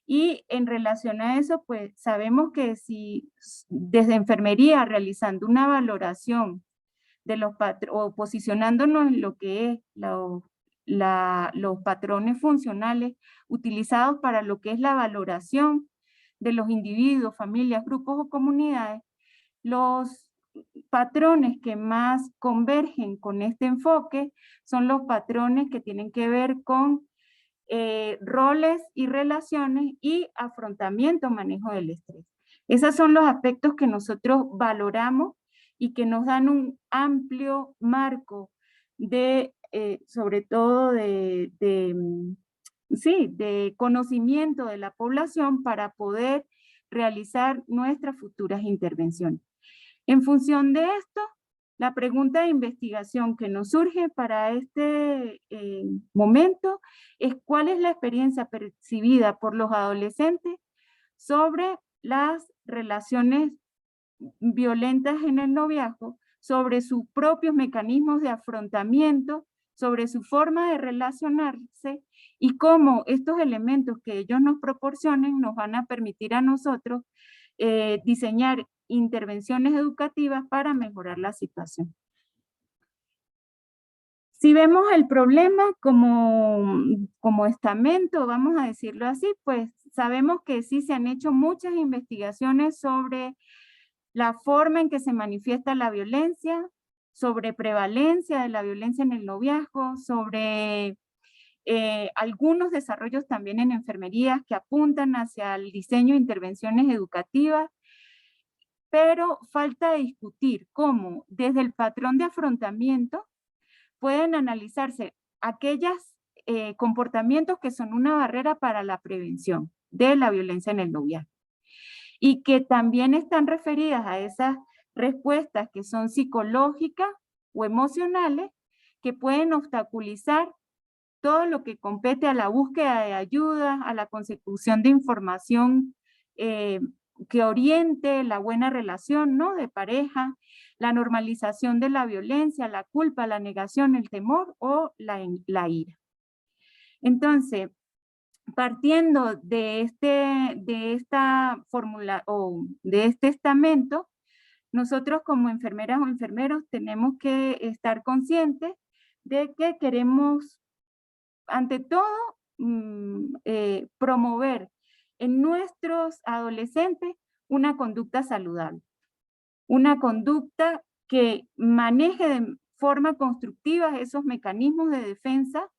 y en relación a eso, pues sabemos que si desde enfermería realizando una valoración de los o posicionándonos en lo que es los patrones funcionales utilizados para lo que es la valoración de los individuos, familias, grupos o comunidades, los patrones que más convergen con este enfoque son los patrones que tienen que ver con roles y relaciones y afrontamiento, manejo del estrés. Esos son los aspectos que nosotros valoramos y que nos dan un amplio marco de, sobre todo de conocimiento de la población para poder realizar nuestras futuras intervenciones. En función de esto, la pregunta de investigación que nos surge para este momento es ¿cuál es la experiencia percibida por los adolescentes sobre las relaciones violentas en el noviazgo, sobre sus propios mecanismos de afrontamiento, sobre su forma de relacionarse y cómo estos elementos que ellos nos proporcionen nos van a permitir a nosotros diseñar intervenciones educativas para mejorar la situación. Si vemos el problema como estamento, vamos a decirlo así, pues sabemos que sí se han hecho muchas investigaciones sobre la forma en que se manifiesta la violencia, sobre prevalencia de la violencia en el noviazgo, sobre algunos desarrollos también en enfermería que apuntan hacia el diseño de intervenciones educativas, pero falta discutir cómo desde el patrón de afrontamiento pueden analizarse aquellos comportamientos que son una barrera para la prevención de la violencia en el noviazgo y que también están referidas a esas respuestas que son psicológicas o emocionales que pueden obstaculizar todo lo que compete a la búsqueda de ayuda, a la consecución de información que oriente la buena relación, ¿no?, de pareja, la normalización de la violencia, la culpa, la negación, el temor o la ira. Entonces, partiendo de esta fórmula o de este estamento, nosotros como enfermeras o enfermeros tenemos que estar conscientes de que queremos, ante todo, promover en nuestros adolescentes una conducta saludable, una conducta que maneje de forma constructiva esos mecanismos de defensa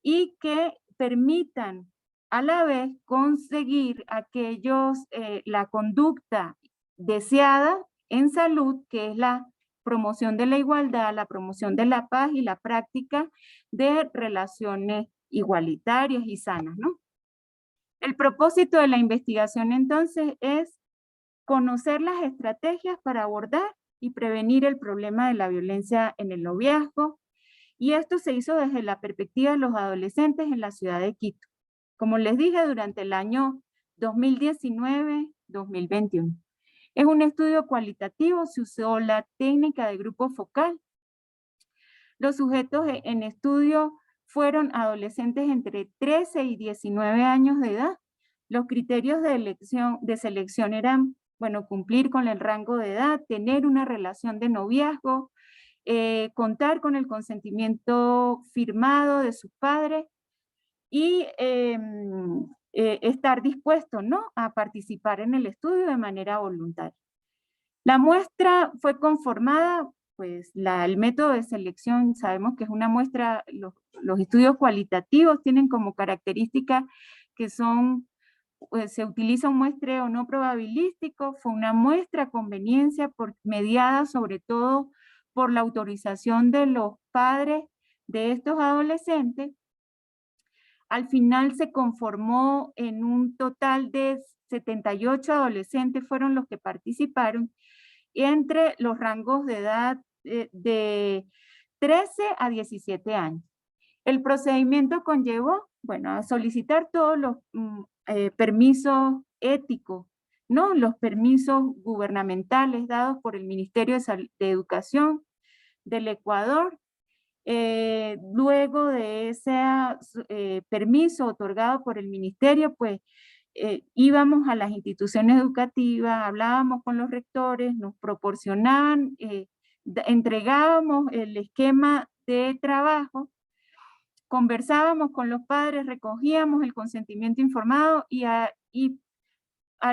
y que permitan a la vez conseguir la conducta deseada en salud, que es la promoción de la igualdad, la promoción de la paz y la práctica de relaciones igualitarias y sanas, ¿no? El propósito de la investigación entonces es conocer las estrategias para abordar y prevenir el problema de la violencia en el noviazgo. Y esto se hizo desde la perspectiva de los adolescentes en la ciudad de Quito. Como les dije, durante el año 2019-2021. Es un estudio cualitativo, se usó la técnica de grupo focal. Los sujetos en estudio fueron adolescentes entre 13 y 19 años de edad. Los criterios de selección eran, bueno, cumplir con el rango de edad, tener una relación de noviazgo, contar con el consentimiento firmado de sus padres y estar dispuesto, ¿no?, a participar en el estudio de manera voluntaria. La muestra fue conformada, pues el método de selección, sabemos que es una muestra, los estudios cualitativos tienen como característica que son, pues, se utiliza un muestreo no probabilístico, fue una muestra a conveniencia mediada sobre todo por la autorización de los padres de estos adolescentes. Al final se conformó en un total de 78 adolescentes fueron los que participaron entre los rangos de edad de 13 a 17 años. El procedimiento conllevó, bueno, a solicitar todos los permisos éticos, ¿no?, los permisos gubernamentales dados por el Ministerio de Educación del Ecuador. Luego de ese permiso otorgado por el ministerio, pues íbamos a las instituciones educativas, hablábamos con los rectores, nos proporcionaban, entregábamos el esquema de trabajo, conversábamos con los padres, recogíamos el consentimiento informado y a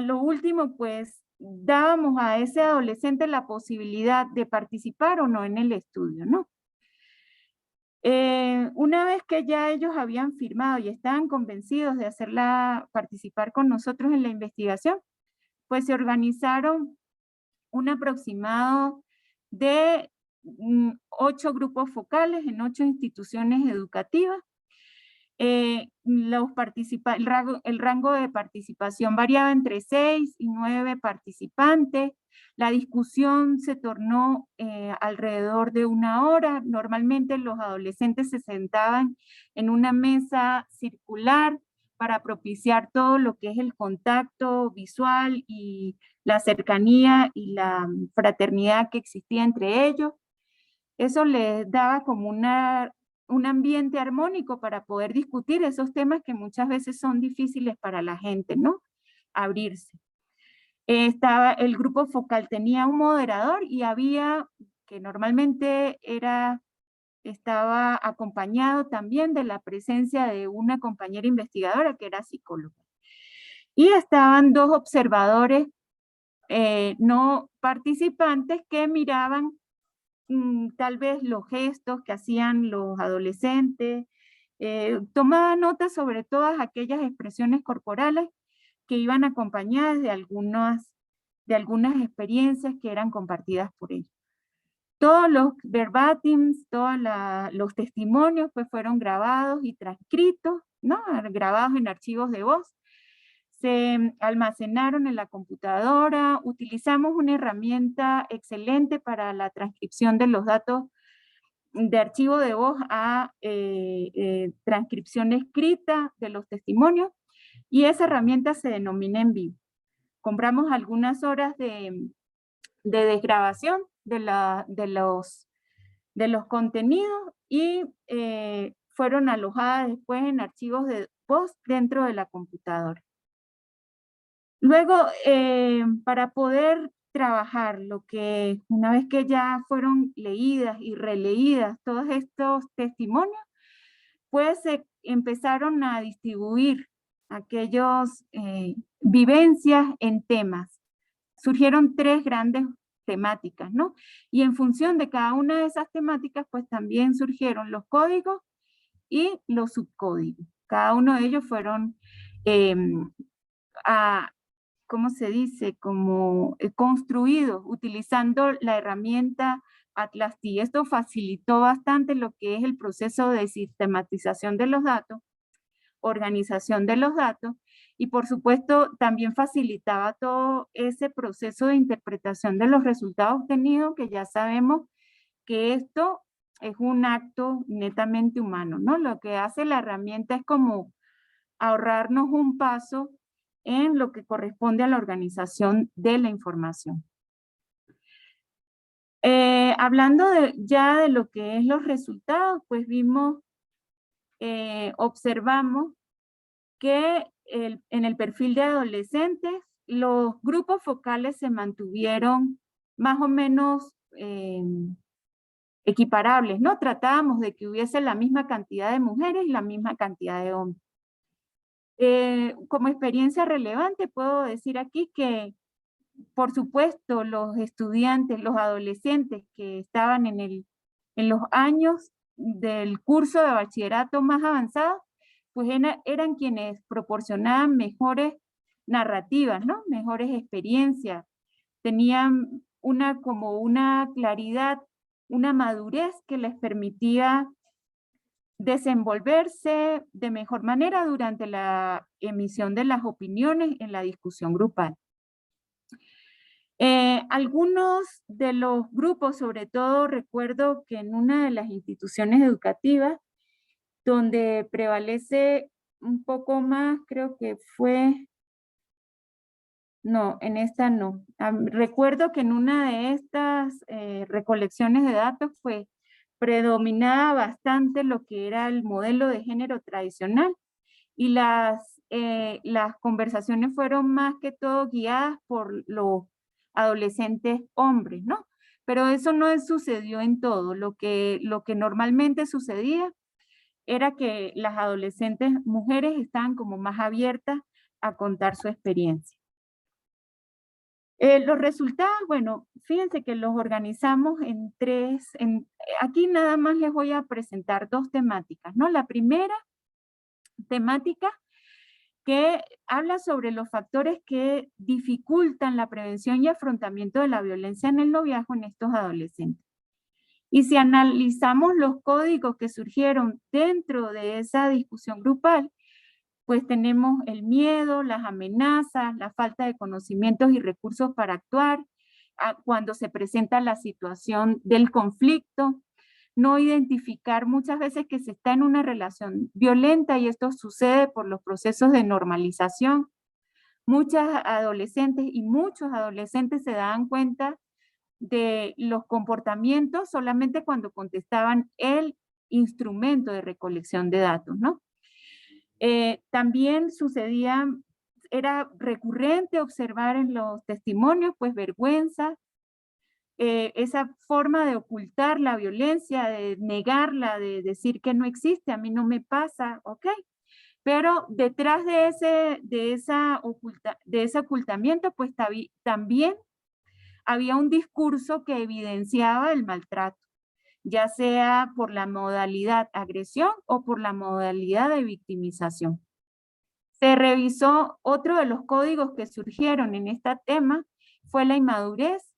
lo último, pues dábamos a ese adolescente la posibilidad de participar o no en el estudio, ¿no? Una vez que ya ellos habían firmado y estaban convencidos de participar con nosotros en la investigación, pues se organizaron un aproximado de 8 grupos focales en 8 instituciones educativas. El rango de participación variaba entre 6 y 9 participantes. La discusión se tornó alrededor de 1 hora. Normalmente los adolescentes se sentaban en una mesa circular para propiciar todo lo que es el contacto visual y la cercanía y la fraternidad que existía entre ellos. Eso les daba como un ambiente armónico para poder discutir esos temas que muchas veces son difíciles para la gente, ¿no?, abrirse. El grupo focal tenía un moderador y había, que normalmente estaba acompañado también de la presencia de una compañera investigadora que era psicóloga. Y estaban 2 observadores no participantes que miraban tal vez los gestos que hacían los adolescentes, tomaba nota sobre todas aquellas expresiones corporales que iban acompañadas de algunas experiencias que eran compartidas por ellos. Todos los verbatims, todos los testimonios pues fueron grabados y transcritos, ¿no?, grabados en archivos de voz. Se almacenaron en la computadora, utilizamos una herramienta excelente para la transcripción de los datos de archivo de voz a transcripción escrita de los testimonios, y esa herramienta se denomina En Vivo. Compramos algunas horas de desgrabación de los contenidos y fueron alojadas después en archivos de voz dentro de la computadora. Luego, para poder trabajar una vez que ya fueron leídas y releídas todos estos testimonios, pues se empezaron a distribuir aquellas vivencias en temas. Surgieron 3 grandes temáticas, ¿no? Y en función de cada una de esas temáticas, pues también surgieron los códigos y los subcódigos. Cada uno de ellos fueron ¿cómo se dice? Como construidos utilizando la herramienta Atlas-T. Esto facilitó bastante lo que es el proceso de sistematización de los datos, organización de los datos y por supuesto también facilitaba todo ese proceso de interpretación de los resultados obtenidos, que ya sabemos que esto es un acto netamente humano, ¿no? Lo que hace la herramienta es como ahorrarnos un paso en lo que corresponde a la organización de la información. Hablando ya de lo que es los resultados, pues observamos que en el perfil de adolescentes los grupos focales se mantuvieron más o menos equiparables, ¿no? Tratábamos de que hubiese la misma cantidad de mujeres y la misma cantidad de hombres. Como experiencia relevante puedo decir aquí que, por supuesto, los estudiantes, los adolescentes que estaban en los años del curso de bachillerato más avanzado, pues eran quienes proporcionaban mejores narrativas, ¿no? Mejores experiencias, tenían como una claridad, una madurez que les permitía desenvolverse de mejor manera durante la emisión de las opiniones en la discusión grupal. Algunos de los grupos, sobre todo recuerdo que en una de las instituciones educativas, donde prevalece un poco más, creo que fue, no, en esta no. Recuerdo que en una de estas recolecciones de datos, pues, predominaba bastante lo que era el modelo de género tradicional y las conversaciones fueron más que todo guiadas por los adolescentes hombres, ¿no? Pero eso no sucedió en todo. Lo que normalmente sucedía era que las adolescentes mujeres estaban como más abiertas a contar su experiencia. Los resultados, bueno, fíjense que los organizamos en tres, aquí nada más les voy a presentar dos temáticas, ¿no? La primera temática que habla sobre los factores que dificultan la prevención y afrontamiento de la violencia en el noviazgo en estos adolescentes. Y si analizamos los códigos que surgieron dentro de esa discusión grupal, pues tenemos el miedo, las amenazas, la falta de conocimientos y recursos para actuar, cuando se presenta la situación del conflicto, no identificar muchas veces que se está en una relación violenta y esto sucede por los procesos de normalización. Muchas adolescentes y muchos adolescentes se dan cuenta de los comportamientos solamente cuando contestaban el instrumento de recolección de datos, ¿no? También era recurrente observar en los testimonios, pues, vergüenza, esa forma de ocultar la violencia, de negarla, de decir que no existe, a mí no me pasa, ok. Pero detrás de ese ocultamiento, pues también había un discurso que evidenciaba el maltrato, ya sea por la modalidad agresión o por la modalidad de victimización. Se revisó otro de los códigos que surgieron en este tema, fue la inmadurez,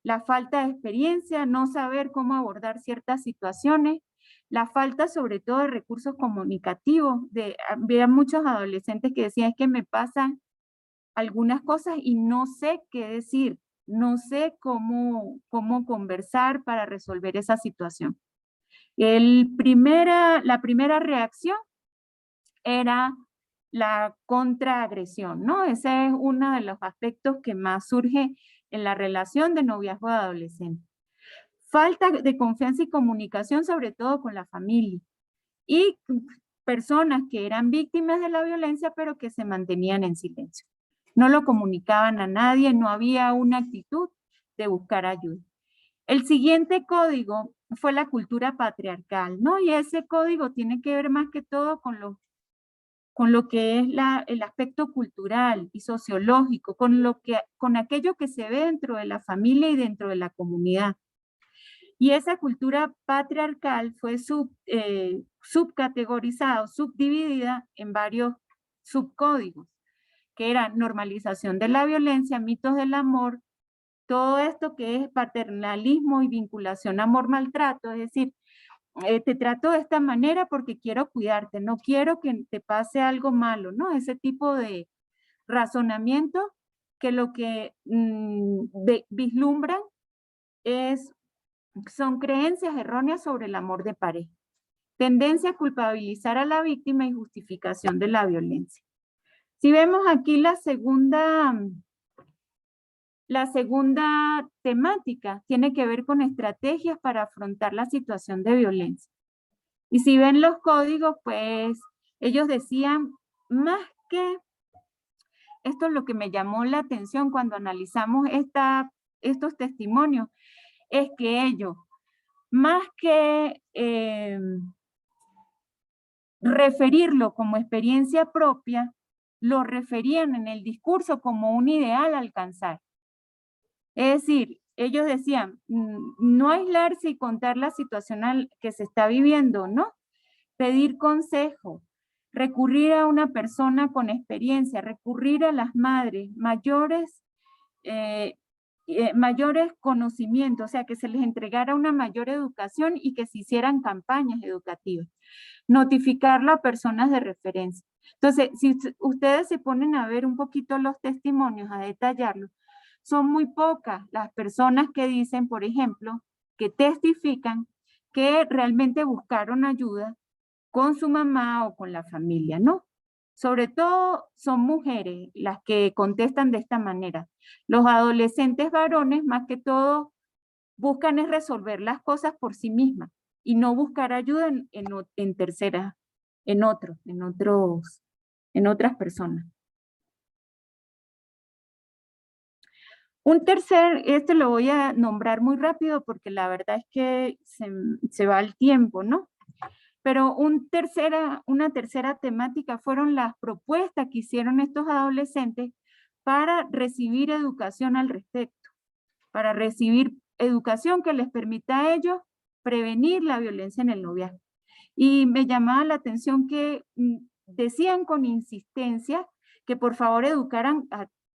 la falta de experiencia, no saber cómo abordar ciertas situaciones, la falta sobre todo de recursos comunicativos. Había muchos adolescentes que decían, es que me pasan algunas cosas y no sé qué decir, no sé cómo conversar para resolver esa situación. La primera reacción era la contraagresión, ¿no? Ese es uno de los aspectos que más surge en la relación de noviazgo de adolescente. Falta de confianza y comunicación, sobre todo con la familia. Y personas que eran víctimas de la violencia, pero que se mantenían en silencio. No lo comunicaban a nadie, no había una actitud de buscar ayuda. El siguiente código fue la cultura patriarcal, ¿no? Y ese código tiene que ver más que todo con lo que es el aspecto cultural y sociológico, con aquello que se ve dentro de la familia y dentro de la comunidad. Y esa cultura patriarcal fue subcategorizada, subdividida en varios subcódigos, que eran normalización de la violencia, mitos del amor, todo esto que es paternalismo y vinculación amor-maltrato, es decir, te trato de esta manera porque quiero cuidarte, no quiero que te pase algo malo, ¿no? Ese tipo de razonamiento que lo que vislumbran son creencias erróneas sobre el amor de pareja, tendencia a culpabilizar a la víctima y justificación de la violencia. Si vemos aquí la segunda temática tiene que ver con estrategias para afrontar la situación de violencia. Y si ven los códigos, pues ellos decían más que, esto es lo que me llamó la atención cuando analizamos estos testimonios, es que ellos, más que referirlo como experiencia propia, lo referían en el discurso como un ideal a alcanzar. Es decir, ellos decían, no aislarse y contar la situación que se está viviendo, ¿no? Pedir consejo, recurrir a una persona con experiencia, recurrir a las madres, mayores conocimientos, o sea, que se les entregara una mayor educación y que se hicieran campañas educativas. Notificarlo a personas de referencia. Entonces, si ustedes se ponen a ver un poquito los testimonios, a detallarlos, son muy pocas las personas que dicen, por ejemplo, que testifican que realmente buscaron ayuda con su mamá o con la familia, ¿no? Sobre todo son mujeres las que contestan de esta manera. Los adolescentes varones, más que todo, buscan es resolver las cosas por sí mismas y no buscar ayuda en terceras, en otras personas. Un tercer, este lo voy a nombrar muy rápido porque la verdad es que se va el tiempo, ¿no? Pero una tercera temática fueron las propuestas que hicieron estos adolescentes para recibir educación al respecto, para recibir educación que les permita a ellos prevenir la violencia en el noviazgo. Y me llamaba la atención que decían con insistencia que por favor educaran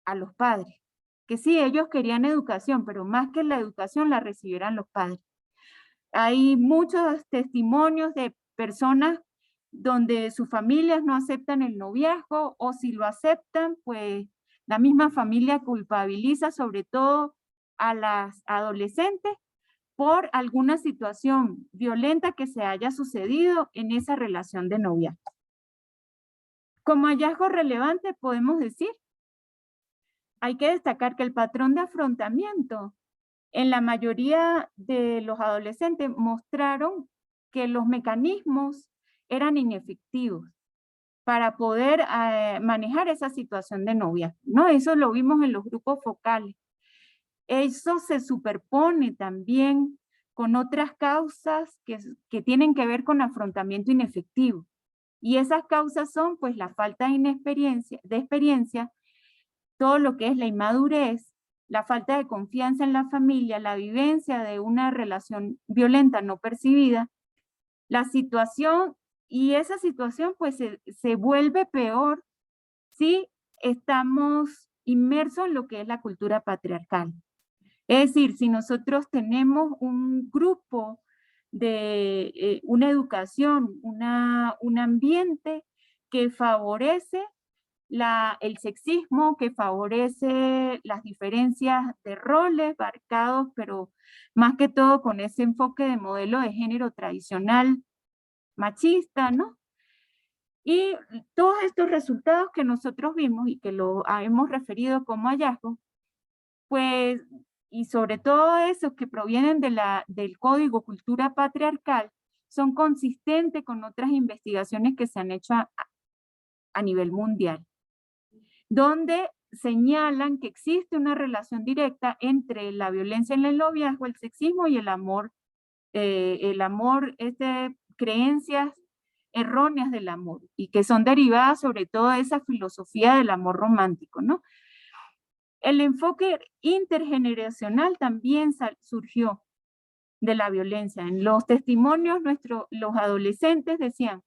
a los padres, que sí, ellos querían educación, pero más que la educación la recibieran los padres. Hay muchos testimonios de personas donde sus familias no aceptan el noviazgo o si lo aceptan, pues la misma familia culpabiliza sobre todo a las adolescentes por alguna situación violenta que se haya sucedido en esa relación de noviazgo. Como hallazgo relevante podemos decir, hay que destacar que el patrón de afrontamiento en la mayoría de los adolescentes mostraron que los mecanismos eran inefectivos para poder manejar esa situación de noviazgo, ¿no? Eso lo vimos en los grupos focales. Eso se superpone también con otras causas que tienen que ver con afrontamiento inefectivo. Y esas causas son pues la falta de experiencia, todo lo que es la inmadurez, la falta de confianza en la familia, la vivencia de una relación violenta no percibida, la situación, y esa situación pues se vuelve peor si estamos inmersos en lo que es la cultura patriarcal. Es decir, si nosotros tenemos un grupo de una educación, un ambiente que favorece el sexismo, que favorece las diferencias de roles marcados, pero más que todo con ese enfoque de modelo de género tradicional machista, ¿no? Y todos estos resultados que nosotros vimos y que lo hemos referido como hallazgos, pues, y sobre todo esos que provienen del Código Cultura Patriarcal, son consistentes con otras investigaciones que se han hecho a nivel mundial, donde señalan que existe una relación directa entre la violencia en el noviazgo, el sexismo y el amor, creencias erróneas del amor, y que son derivadas sobre todo de esa filosofía del amor romántico, ¿no? El enfoque intergeneracional también surgió de la violencia. En los testimonios, los adolescentes decían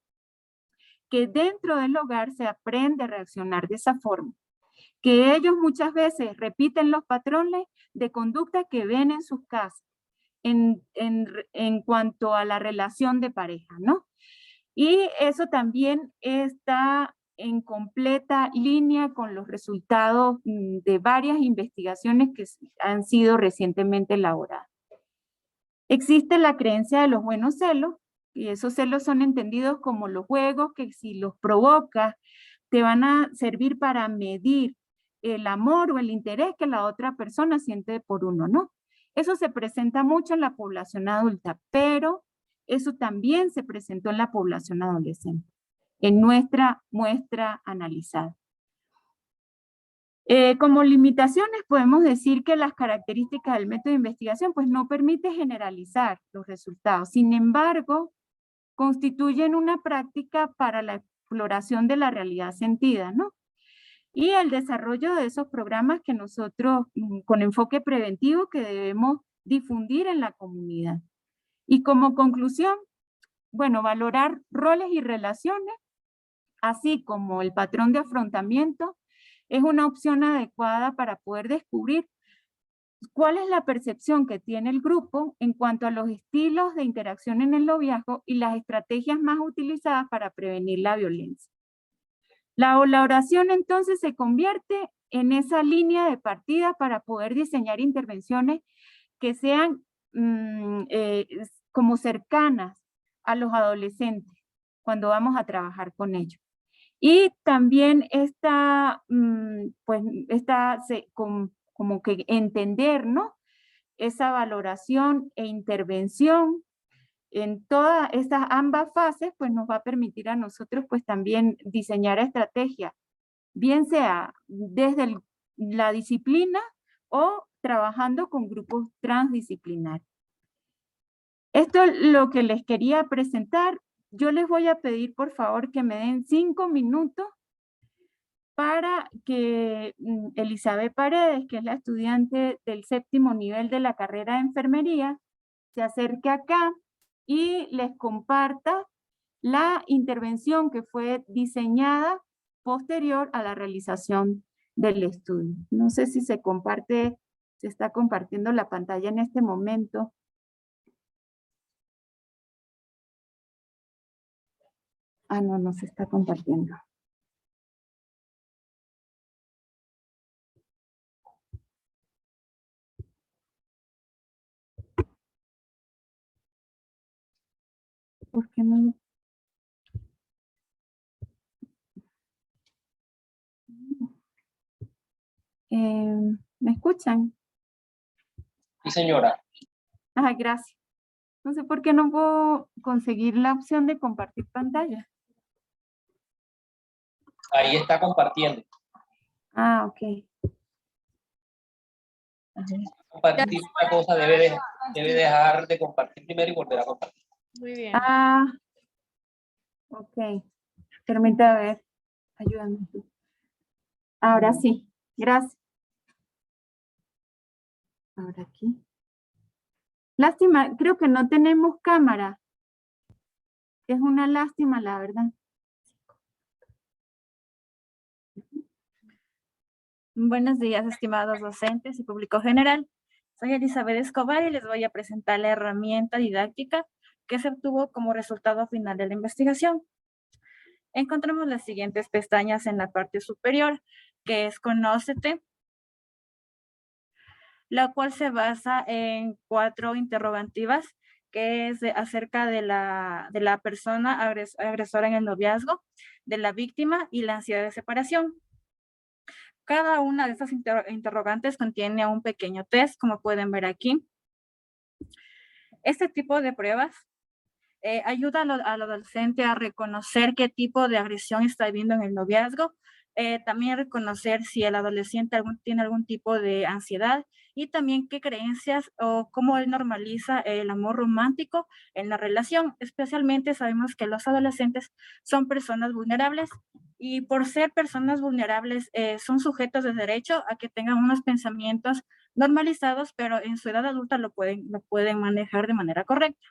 que dentro del hogar se aprende a reaccionar de esa forma, que ellos muchas veces repiten los patrones de conducta que ven en sus casas en cuanto a la relación de pareja, ¿no? Y eso también está en completa línea con los resultados de varias investigaciones que han sido recientemente elaboradas. Existe la creencia de los buenos celos, y esos celos son entendidos como los juegos que si los provocas te van a servir para medir el amor o el interés que la otra persona siente por uno, ¿no? Eso se presenta mucho en la población adulta, pero eso también se presentó en la población adolescente, en nuestra muestra analizada. Como limitaciones podemos decir que las características del método de investigación pues no permite generalizar los resultados. Sin embargo, constituyen una práctica para la exploración de la realidad sentida, ¿no? Y el desarrollo de esos programas que nosotros, con enfoque preventivo, que debemos difundir en la comunidad. Y como conclusión, bueno, valorar roles y relaciones, así como el patrón de afrontamiento, es una opción adecuada para poder descubrir cuál es la percepción que tiene el grupo en cuanto a los estilos de interacción en el noviazgo y las estrategias más utilizadas para prevenir la violencia. La oración entonces se convierte en esa línea de partida para poder diseñar intervenciones que sean como cercanas a los adolescentes cuando vamos a trabajar con ellos. Y también como que entender, ¿no? Esa valoración e intervención en todas estas ambas fases, pues nos va a permitir a nosotros pues también diseñar estrategias, bien sea desde la disciplina o trabajando con grupos transdisciplinarios. Esto es lo que les quería presentar. Yo les voy a pedir por favor que me den 5 minutos para que Elizabeth Paredes, que es la estudiante del 7º nivel de la carrera de enfermería, se acerque acá y les comparta la intervención que fue diseñada posterior a la realización del estudio. No sé si se está compartiendo la pantalla en este momento. Ah, no se está compartiendo. ¿Por qué no? ¿Me escuchan? Sí, señora. Ah, gracias. No sé por qué no puedo conseguir la opción de compartir pantalla. Ahí está compartiendo. Ah, ok. A ver. Compartir una cosa debe dejar de compartir primero y volver a compartir. Muy bien. Ah, ok. Permítame ver. Ayúdame. Ahora sí. Gracias. Ahora aquí. Lástima, creo que no tenemos cámara. Es una lástima, la verdad. Buenos días, estimados docentes y público general. Soy Elizabeth Escobar y les voy a presentar la herramienta didáctica que se obtuvo como resultado final de la investigación. Encontramos las siguientes pestañas en la parte superior, que es Conócete, la cual se basa en 4 interrogativas, que es acerca de la persona agresora en el noviazgo, de la víctima y la ansiedad de separación. Cada una de estas interrogantes contiene un pequeño test, como pueden ver aquí. Este tipo de pruebas ayuda al adolescente a reconocer qué tipo de agresión está viviendo en el noviazgo, también reconocer si el adolescente tiene algún tipo de ansiedad y también qué creencias o cómo él normaliza el amor romántico en la relación. Especialmente sabemos que los adolescentes son personas vulnerables y por ser personas vulnerables son sujetos de derecho a que tengan unos pensamientos normalizados, pero en su edad adulta lo pueden manejar de manera correcta.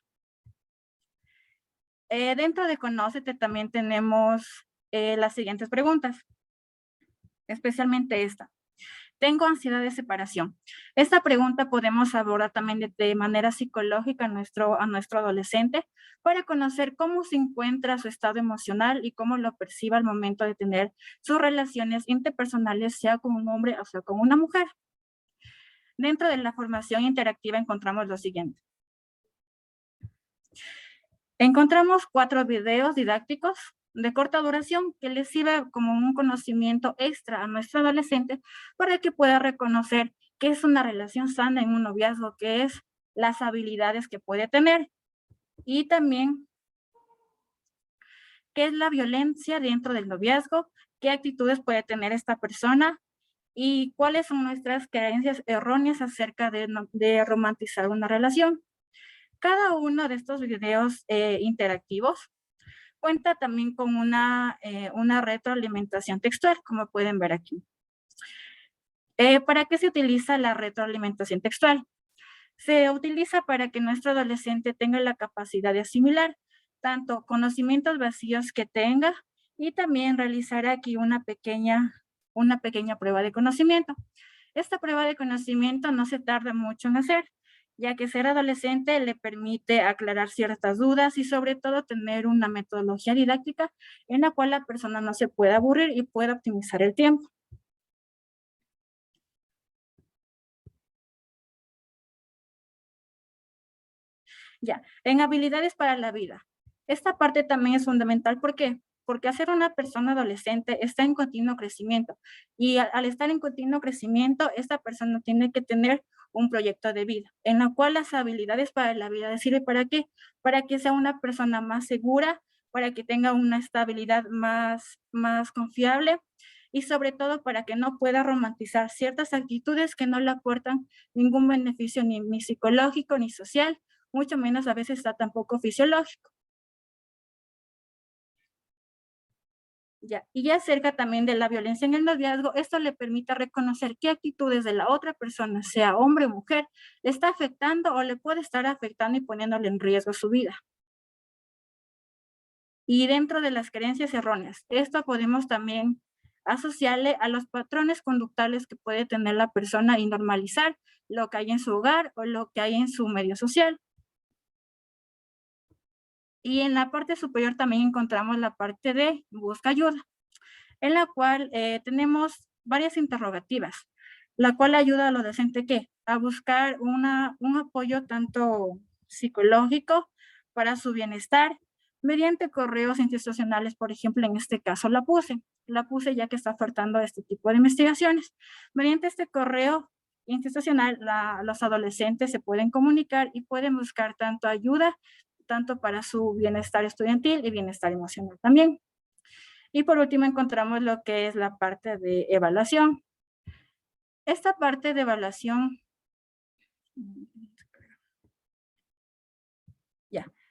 Dentro de Conócete también tenemos las siguientes preguntas, especialmente esta. Tengo ansiedad de separación. Esta pregunta podemos abordar también de manera psicológica a nuestro adolescente para conocer cómo se encuentra su estado emocional y cómo lo percibe al momento de tener sus relaciones interpersonales, sea con un hombre o sea con una mujer. Dentro de la formación interactiva encontramos lo siguiente. Encontramos 4 videos didácticos de corta duración que les sirve como un conocimiento extra a nuestro adolescente para que pueda reconocer qué es una relación sana en un noviazgo, qué es las habilidades que puede tener y también qué es la violencia dentro del noviazgo, qué actitudes puede tener esta persona y cuáles son nuestras creencias erróneas acerca de romantizar una relación. Cada uno de estos videos interactivos cuenta también con una retroalimentación textual, como pueden ver aquí. ¿Para qué se utiliza la retroalimentación textual? Se utiliza para que nuestro adolescente tenga la capacidad de asimilar tanto conocimientos vacíos que tenga y también realizar aquí una pequeña prueba de conocimiento. Esta prueba de conocimiento no se tarda mucho en hacer, ya que ser adolescente le permite aclarar ciertas dudas y sobre todo tener una metodología didáctica en la cual la persona no se pueda aburrir y pueda optimizar el tiempo. Ya, en habilidades para la vida. Esta parte también es fundamental. ¿Por qué? Porque hacer una persona adolescente está en continuo crecimiento y al estar en continuo crecimiento, esta persona tiene que tener un proyecto de vida, en la cual las habilidades para la vida sirve ¿para qué? Para que sea una persona más segura, para que tenga una estabilidad más confiable y sobre todo para que no pueda romantizar ciertas actitudes que no le aportan ningún beneficio ni psicológico ni social, mucho menos a veces está tampoco fisiológico. Y acerca también de la violencia en el noviazgo, esto le permite reconocer qué actitudes de la otra persona, sea hombre o mujer, le está afectando o le puede estar afectando y poniéndole en riesgo su vida. Y dentro de las creencias erróneas, esto podemos también asociarle a los patrones conductuales que puede tener la persona y normalizar lo que hay en su hogar o lo que hay en su medio social. Y en la parte superior también encontramos la parte de busca ayuda, en la cual tenemos varias interrogativas, la cual ayuda al adolescente ¿qué? A buscar un apoyo tanto psicológico para su bienestar, mediante correos institucionales, por ejemplo, en este caso la puse ya que está ofertando este tipo de investigaciones. Mediante este correo institucional, los adolescentes se pueden comunicar y pueden buscar tanto ayuda, tanto para su bienestar estudiantil y bienestar emocional también. Y por último encontramos lo que es la parte de evaluación. Esta parte de evaluación,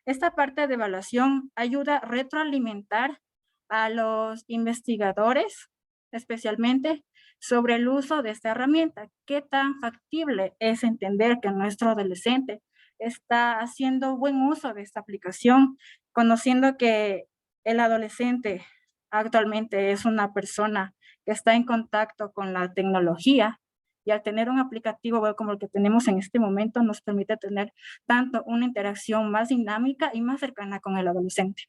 esta parte de evaluación ayuda a retroalimentar a los investigadores, especialmente sobre el uso de esta herramienta. ¿Qué tan factible es entender que nuestro adolescente está haciendo buen uso de esta aplicación, conociendo que el adolescente actualmente es una persona que está en contacto con la tecnología y al tener un aplicativo web como el que tenemos en este momento nos permite tener tanto una interacción más dinámica y más cercana con el adolescente?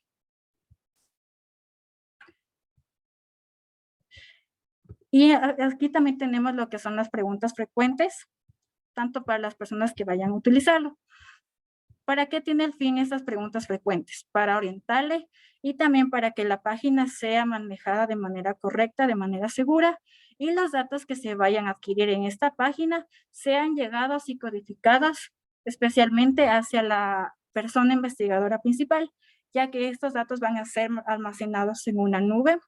Y aquí también tenemos lo que son las preguntas frecuentes, tanto para las personas que vayan a utilizarlo. ¿Para qué tiene el fin estas preguntas frecuentes? Para orientarle y también para que la página sea manejada de manera correcta, de manera segura, y los datos que se vayan a adquirir en esta página sean llegados y codificados especialmente hacia la persona investigadora principal, ya que estos datos van a ser almacenados en una nube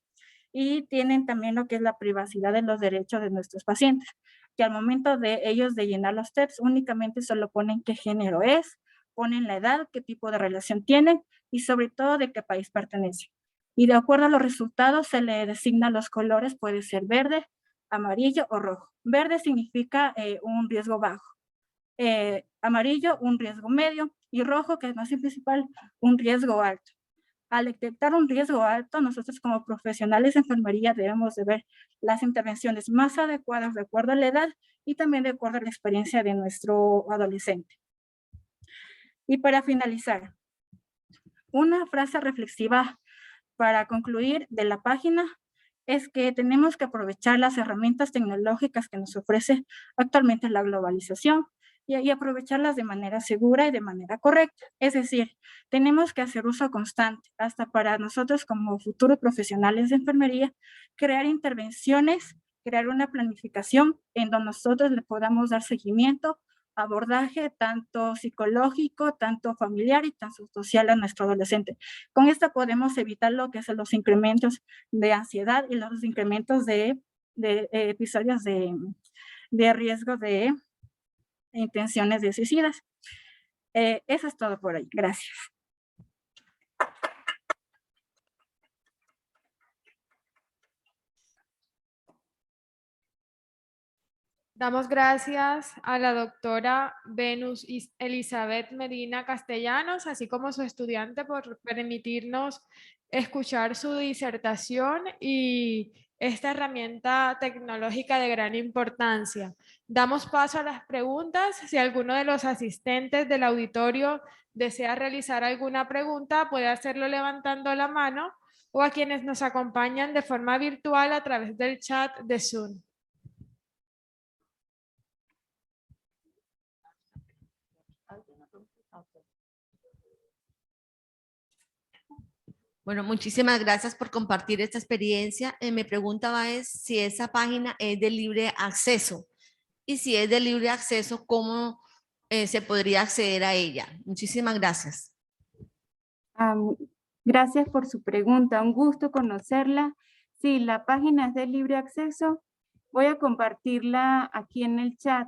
y tienen también lo que es la privacidad de los derechos de nuestros pacientes, que al momento de ellos de llenar los tests únicamente solo ponen qué género es, ponen la edad, qué tipo de relación tienen y sobre todo de qué país pertenece. Y de acuerdo a los resultados se le designan los colores, puede ser verde, amarillo o rojo. Verde significa un riesgo bajo, amarillo un riesgo medio y rojo, que es más principal, un riesgo alto. Al detectar un riesgo alto, nosotros como profesionales de enfermería debemos de ver las intervenciones más adecuadas de acuerdo a la edad y también de acuerdo a la experiencia de nuestro adolescente. Y para finalizar, una frase reflexiva para concluir de la página es que tenemos que aprovechar las herramientas tecnológicas que nos ofrece actualmente la globalización y aprovecharlas de manera segura y de manera correcta. Es decir, tenemos que hacer uso constante, hasta para nosotros como futuros profesionales de enfermería, crear intervenciones, crear una planificación en donde nosotros le podamos dar seguimiento, abordaje tanto psicológico, tanto familiar y tanto social a nuestro adolescente. Con esta podemos evitar lo que son los incrementos de ansiedad y los incrementos de episodios de riesgo de intenciones de suicidas. Eso es todo por hoy. Gracias. Damos gracias a la doctora Venus Elizabeth Medina Castellanos, así como su estudiante, por permitirnos escuchar su disertación y esta herramienta tecnológica de gran importancia. Damos paso a las preguntas. Si alguno de los asistentes del auditorio desea realizar alguna pregunta, puede hacerlo levantando la mano o a quienes nos acompañan de forma virtual a través del chat de Zoom. Bueno, muchísimas gracias por compartir esta experiencia. Mi pregunta va es si esa página es de libre acceso y si es de libre acceso, ¿cómo se podría acceder a ella? Muchísimas gracias. Gracias por su pregunta, un gusto conocerla. Sí, la página es de libre acceso. Voy a compartirla aquí en el chat.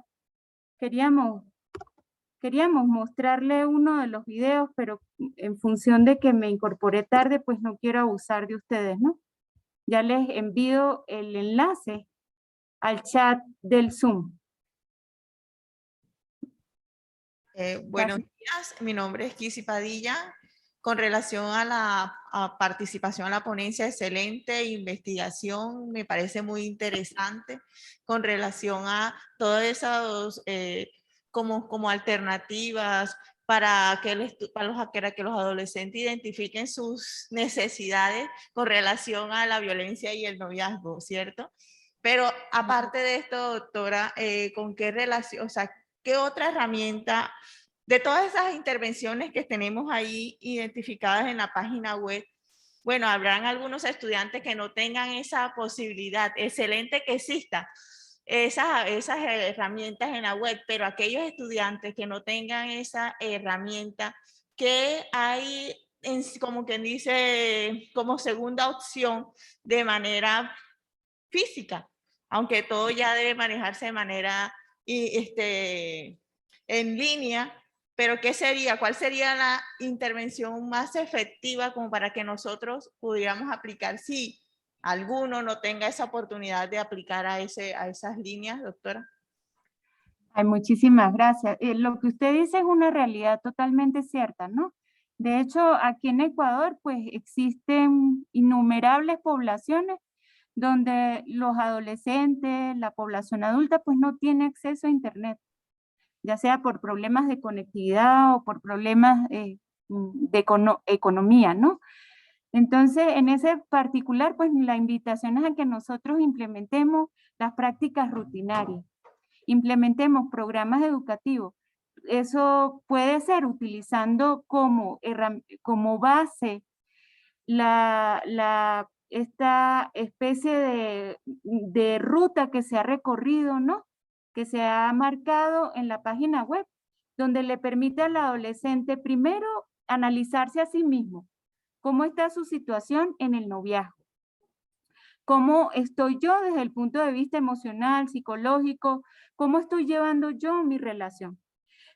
Queríamos mostrarle uno de los videos, pero en función de que me incorporé tarde, pues no quiero abusar de ustedes, ¿no? Ya les envío el enlace al chat del Zoom. Buenos días, mi nombre es Kisi Padilla. Con relación a la participación en la ponencia, excelente investigación, me parece muy interesante. Con relación a todas esas como alternativas para que los adolescentes identifiquen sus necesidades con relación a la violencia y el noviazgo, ¿cierto? Pero aparte de esto, doctora, ¿con qué relación, o sea, qué otra herramienta de todas esas intervenciones que tenemos ahí identificadas en la página web? Bueno, habrán algunos estudiantes que no tengan esa posibilidad. Excelente que exista esas herramientas en la web, pero aquellos estudiantes que no tengan esa herramienta, ¿qué hay como quien dice, como segunda opción de manera física? Aunque todo ya debe manejarse de manera en línea, pero ¿qué sería? ¿Cuál sería la intervención más efectiva como para que nosotros pudiéramos aplicar si alguno no tenga esa oportunidad de aplicar a esas líneas, doctora? Ay, muchísimas gracias. Lo que usted dice es una realidad totalmente cierta, ¿no? De hecho, aquí en Ecuador, pues existen innumerables poblaciones donde los adolescentes, la población adulta, pues no tiene acceso a Internet, ya sea por problemas de conectividad o por problemas de economía, ¿no? Entonces, en ese particular, pues la invitación es a que nosotros implementemos las prácticas rutinarias, implementemos programas educativos. Eso puede ser utilizando como base esta especie de ruta que se ha recorrido, ¿no? Que se ha marcado en la página web, donde le permite al adolescente primero analizarse a sí mismo. ¿Cómo está su situación en el noviazgo? ¿Cómo estoy yo desde el punto de vista emocional, psicológico? ¿Cómo estoy llevando yo mi relación?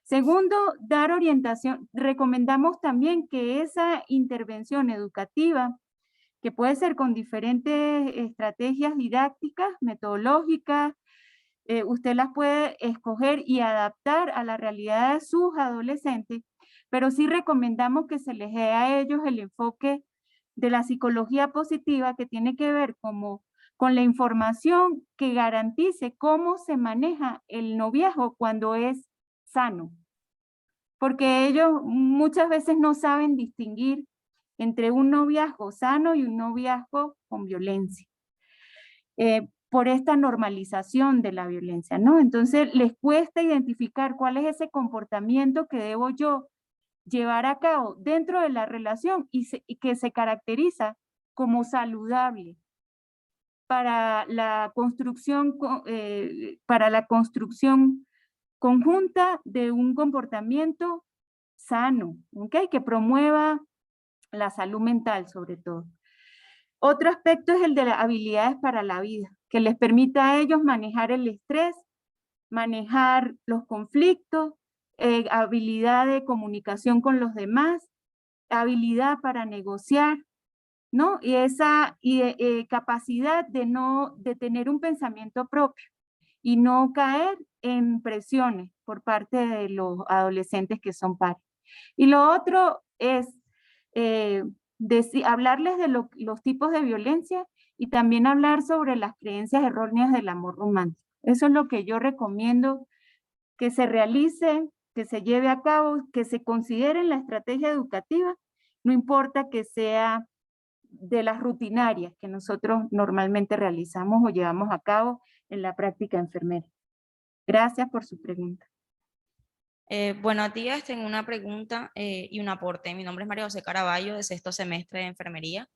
Segundo, dar orientación. Recomendamos también que esa intervención educativa, que puede ser con diferentes estrategias didácticas, metodológicas, usted las puede escoger y adaptar a la realidad de sus adolescentes, pero sí recomendamos que se les dé a ellos el enfoque de la psicología positiva que tiene que ver con la información que garantice cómo se maneja el noviazgo cuando es sano. Porque ellos muchas veces no saben distinguir entre un noviazgo sano y un noviazgo con violencia. Por esta normalización de la violencia, ¿no? Entonces les cuesta identificar cuál es ese comportamiento que debo yo llevar a cabo dentro de la relación y que se caracteriza como saludable para la construcción conjunta de un comportamiento sano, ¿ok? Que promueva la salud mental sobre todo. Otro aspecto es el de las habilidades para la vida, que les permita a ellos manejar el estrés, manejar los conflictos, habilidad de comunicación con los demás, habilidad para negociar, ¿no? Y esa capacidad de tener un pensamiento propio y no caer en presiones por parte de los adolescentes que son pares. Y lo otro es hablarles de los tipos de violencia y también hablar sobre las creencias erróneas del amor romántico. Eso es lo que yo recomiendo que se realice, que se lleve a cabo, que se considere en la estrategia educativa, no importa que sea de las rutinarias que nosotros normalmente realizamos o llevamos a cabo en la práctica enfermera. Gracias por su pregunta. Buenos días, tengo una pregunta y un aporte. Mi nombre es María José Caraballo, de sexto semestre de enfermería.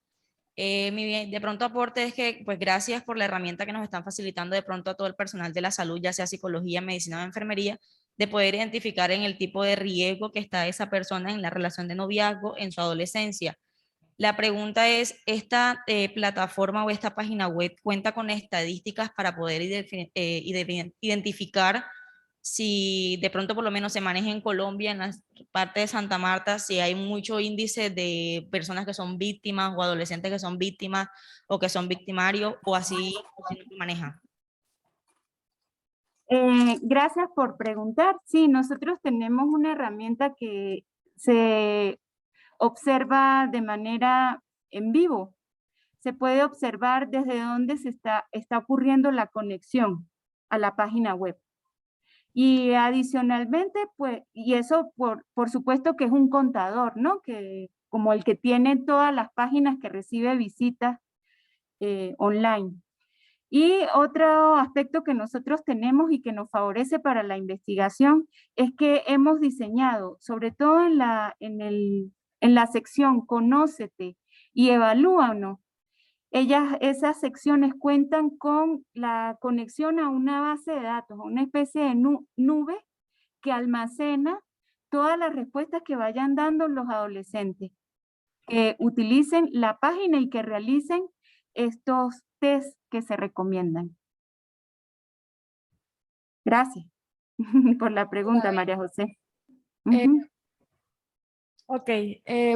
Mi de pronto aporte es que, pues gracias por la herramienta que nos están facilitando de pronto a todo el personal de la salud, ya sea psicología, medicina o enfermería, de poder identificar en el tipo de riesgo que está esa persona en la relación de noviazgo en su adolescencia. La pregunta es, ¿esta plataforma o esta página web cuenta con estadísticas para poder identificar si de pronto por lo menos se maneja en Colombia, en la parte de Santa Marta, si hay mucho índice de personas que son víctimas o adolescentes que son víctimas o que son victimarios o así no se maneja? Gracias por preguntar. Sí, nosotros tenemos una herramienta que se observa de manera en vivo. Se puede observar desde dónde está ocurriendo la conexión a la página web. Y adicionalmente, pues, y eso por supuesto que es un contador, ¿no? Que, como el que tiene todas las páginas que recibe visitas online. Y otro aspecto que nosotros tenemos y que nos favorece para la investigación es que hemos diseñado, sobre todo en la sección Conócete y Evalúanos, esas secciones cuentan con la conexión a una base de datos, a una especie de nube que almacena todas las respuestas que vayan dando los adolescentes, que utilicen la página y que realicen estos test que se recomiendan. Gracias por la pregunta, María José. Ok,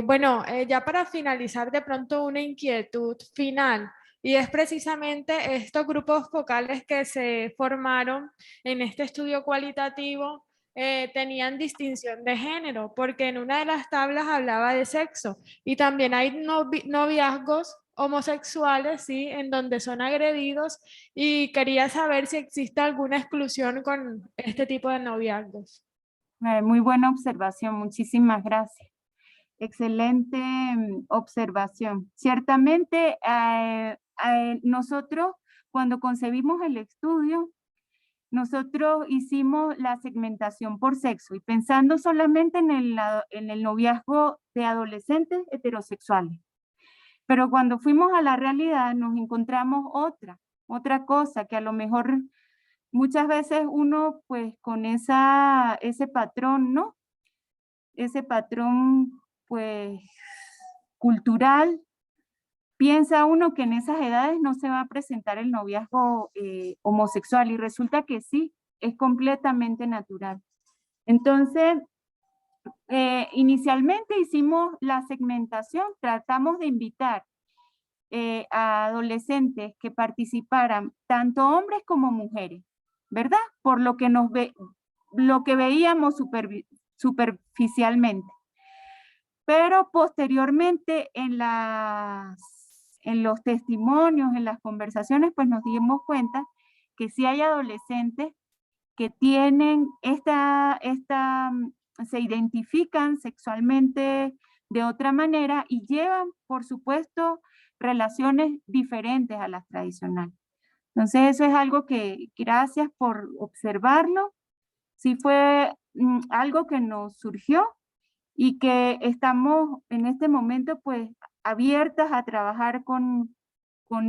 bueno, ya para finalizar de pronto una inquietud final, y es precisamente estos grupos focales que se formaron en este estudio cualitativo tenían distinción de género, porque en una de las tablas hablaba de sexo, y también hay noviazgos homosexuales, ¿sí? En donde son agredidos, y quería saber si existe alguna exclusión con este tipo de noviazgos. Muy buena observación, muchísimas gracias. Excelente observación. Ciertamente, nosotros cuando concebimos el estudio, nosotros hicimos la segmentación por sexo y pensando solamente en el noviazgo de adolescentes heterosexuales. Pero cuando fuimos a la realidad nos encontramos otra cosa que a lo mejor muchas veces uno pues con ese patrón, ¿no? Ese patrón pues cultural, piensa uno que en esas edades no se va a presentar el noviazgo homosexual y resulta que sí, es completamente natural. Entonces, inicialmente hicimos la segmentación, tratamos de invitar a adolescentes que participaran, tanto hombres como mujeres, ¿verdad? Por lo que lo que veíamos superficialmente. Pero posteriormente en los testimonios, en las conversaciones, pues nos dimos cuenta que sí hay adolescentes que tienen se identifican sexualmente de otra manera y llevan, por supuesto, relaciones diferentes a las tradicionales. Entonces eso es algo que, gracias por observarlo, sí fue algo que nos surgió y que estamos en este momento pues abiertas a trabajar con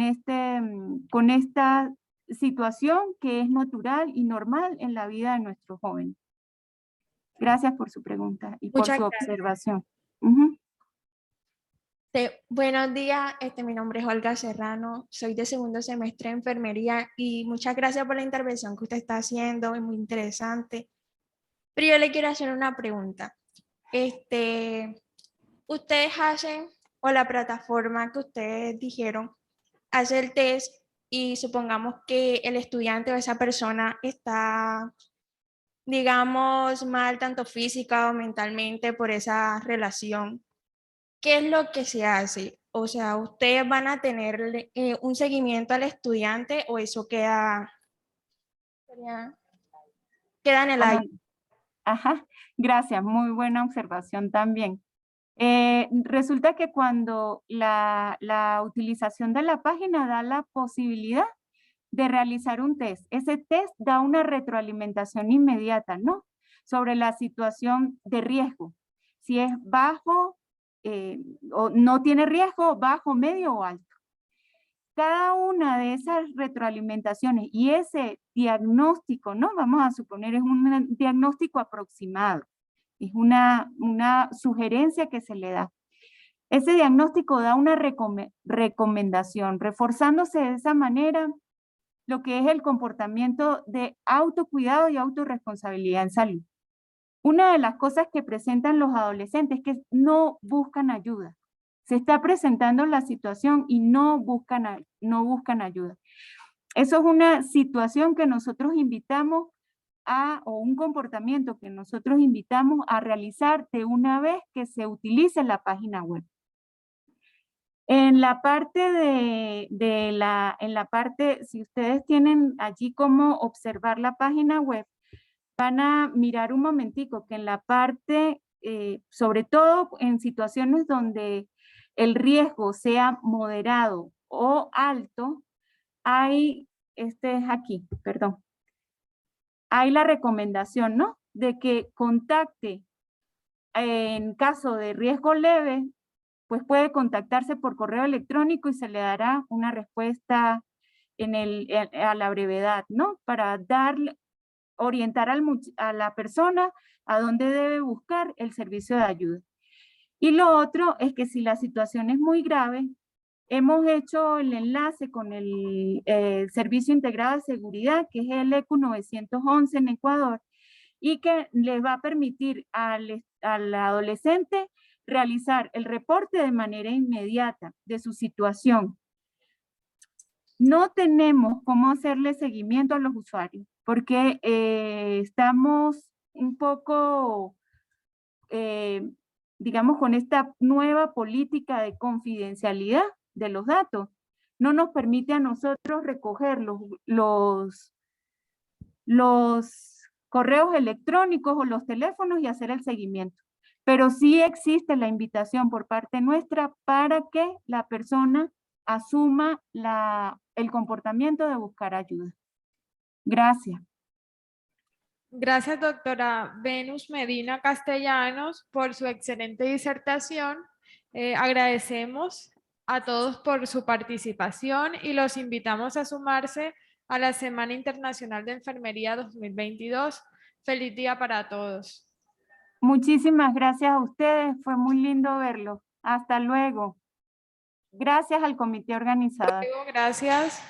esta situación que es natural y normal en la vida de nuestros jóvenes. Gracias por su pregunta y por su observación. Buenos días, mi nombre es Olga Serrano, soy de segundo semestre de enfermería y muchas gracias por la intervención que usted está haciendo, es muy interesante. Pero yo le quiero hacer una pregunta. Ustedes hacen, o la plataforma que ustedes dijeron, hace el test y supongamos que el estudiante o esa persona está, digamos, mal tanto física o mentalmente por esa relación. ¿Qué es lo que se hace? O sea, ¿ustedes van a tener un seguimiento al estudiante o eso queda en el aire? Ajá, gracias, muy buena observación también. Resulta que cuando la utilización de la página da la posibilidad de realizar un test, ese test da una retroalimentación inmediata, ¿no? Sobre la situación de riesgo, si es bajo, o no tiene riesgo, bajo, medio o alto. Cada una de esas retroalimentaciones y ese diagnóstico, ¿no? Vamos a suponer, es un diagnóstico aproximado, es una sugerencia que se le da. Ese diagnóstico da una recomendación, reforzándose de esa manera lo que es el comportamiento de autocuidado y autorresponsabilidad en salud. Una de las cosas que presentan los adolescentes es que no buscan ayuda. Se está presentando la situación y no buscan ayuda. Eso es una situación que nosotros invitamos o un comportamiento que nosotros invitamos a realizar de una vez que se utilice la página web. En la parte si ustedes tienen allí cómo observar la página web, van a mirar un momentico que en la parte, sobre todo en situaciones donde el riesgo sea moderado o alto, hay la recomendación, ¿no? De que contacte en caso de riesgo leve, pues puede contactarse por correo electrónico y se le dará una respuesta a la brevedad, ¿no? Para orientar a la persona a dónde debe buscar el servicio de ayuda. Y lo otro es que si la situación es muy grave, hemos hecho el enlace con el Servicio Integrado de Seguridad, que es el ECU 911 en Ecuador, y que les va a permitir al adolescente realizar el reporte de manera inmediata de su situación. No tenemos cómo hacerle seguimiento a los usuarios, porque estamos un poco, digamos, con esta nueva política de confidencialidad de los datos. No nos permite a nosotros recoger los correos electrónicos o los teléfonos y hacer el seguimiento. Pero sí existe la invitación por parte nuestra para que la persona asuma el comportamiento de buscar ayuda. Gracias. Gracias, doctora Venus Medina Castellanos, por su excelente disertación. Agradecemos a todos por su participación y los invitamos a sumarse a la Semana Internacional de Enfermería 2022. Feliz día para todos. Muchísimas gracias a ustedes, fue muy lindo verlos. Hasta luego. Gracias al comité organizador. Gracias.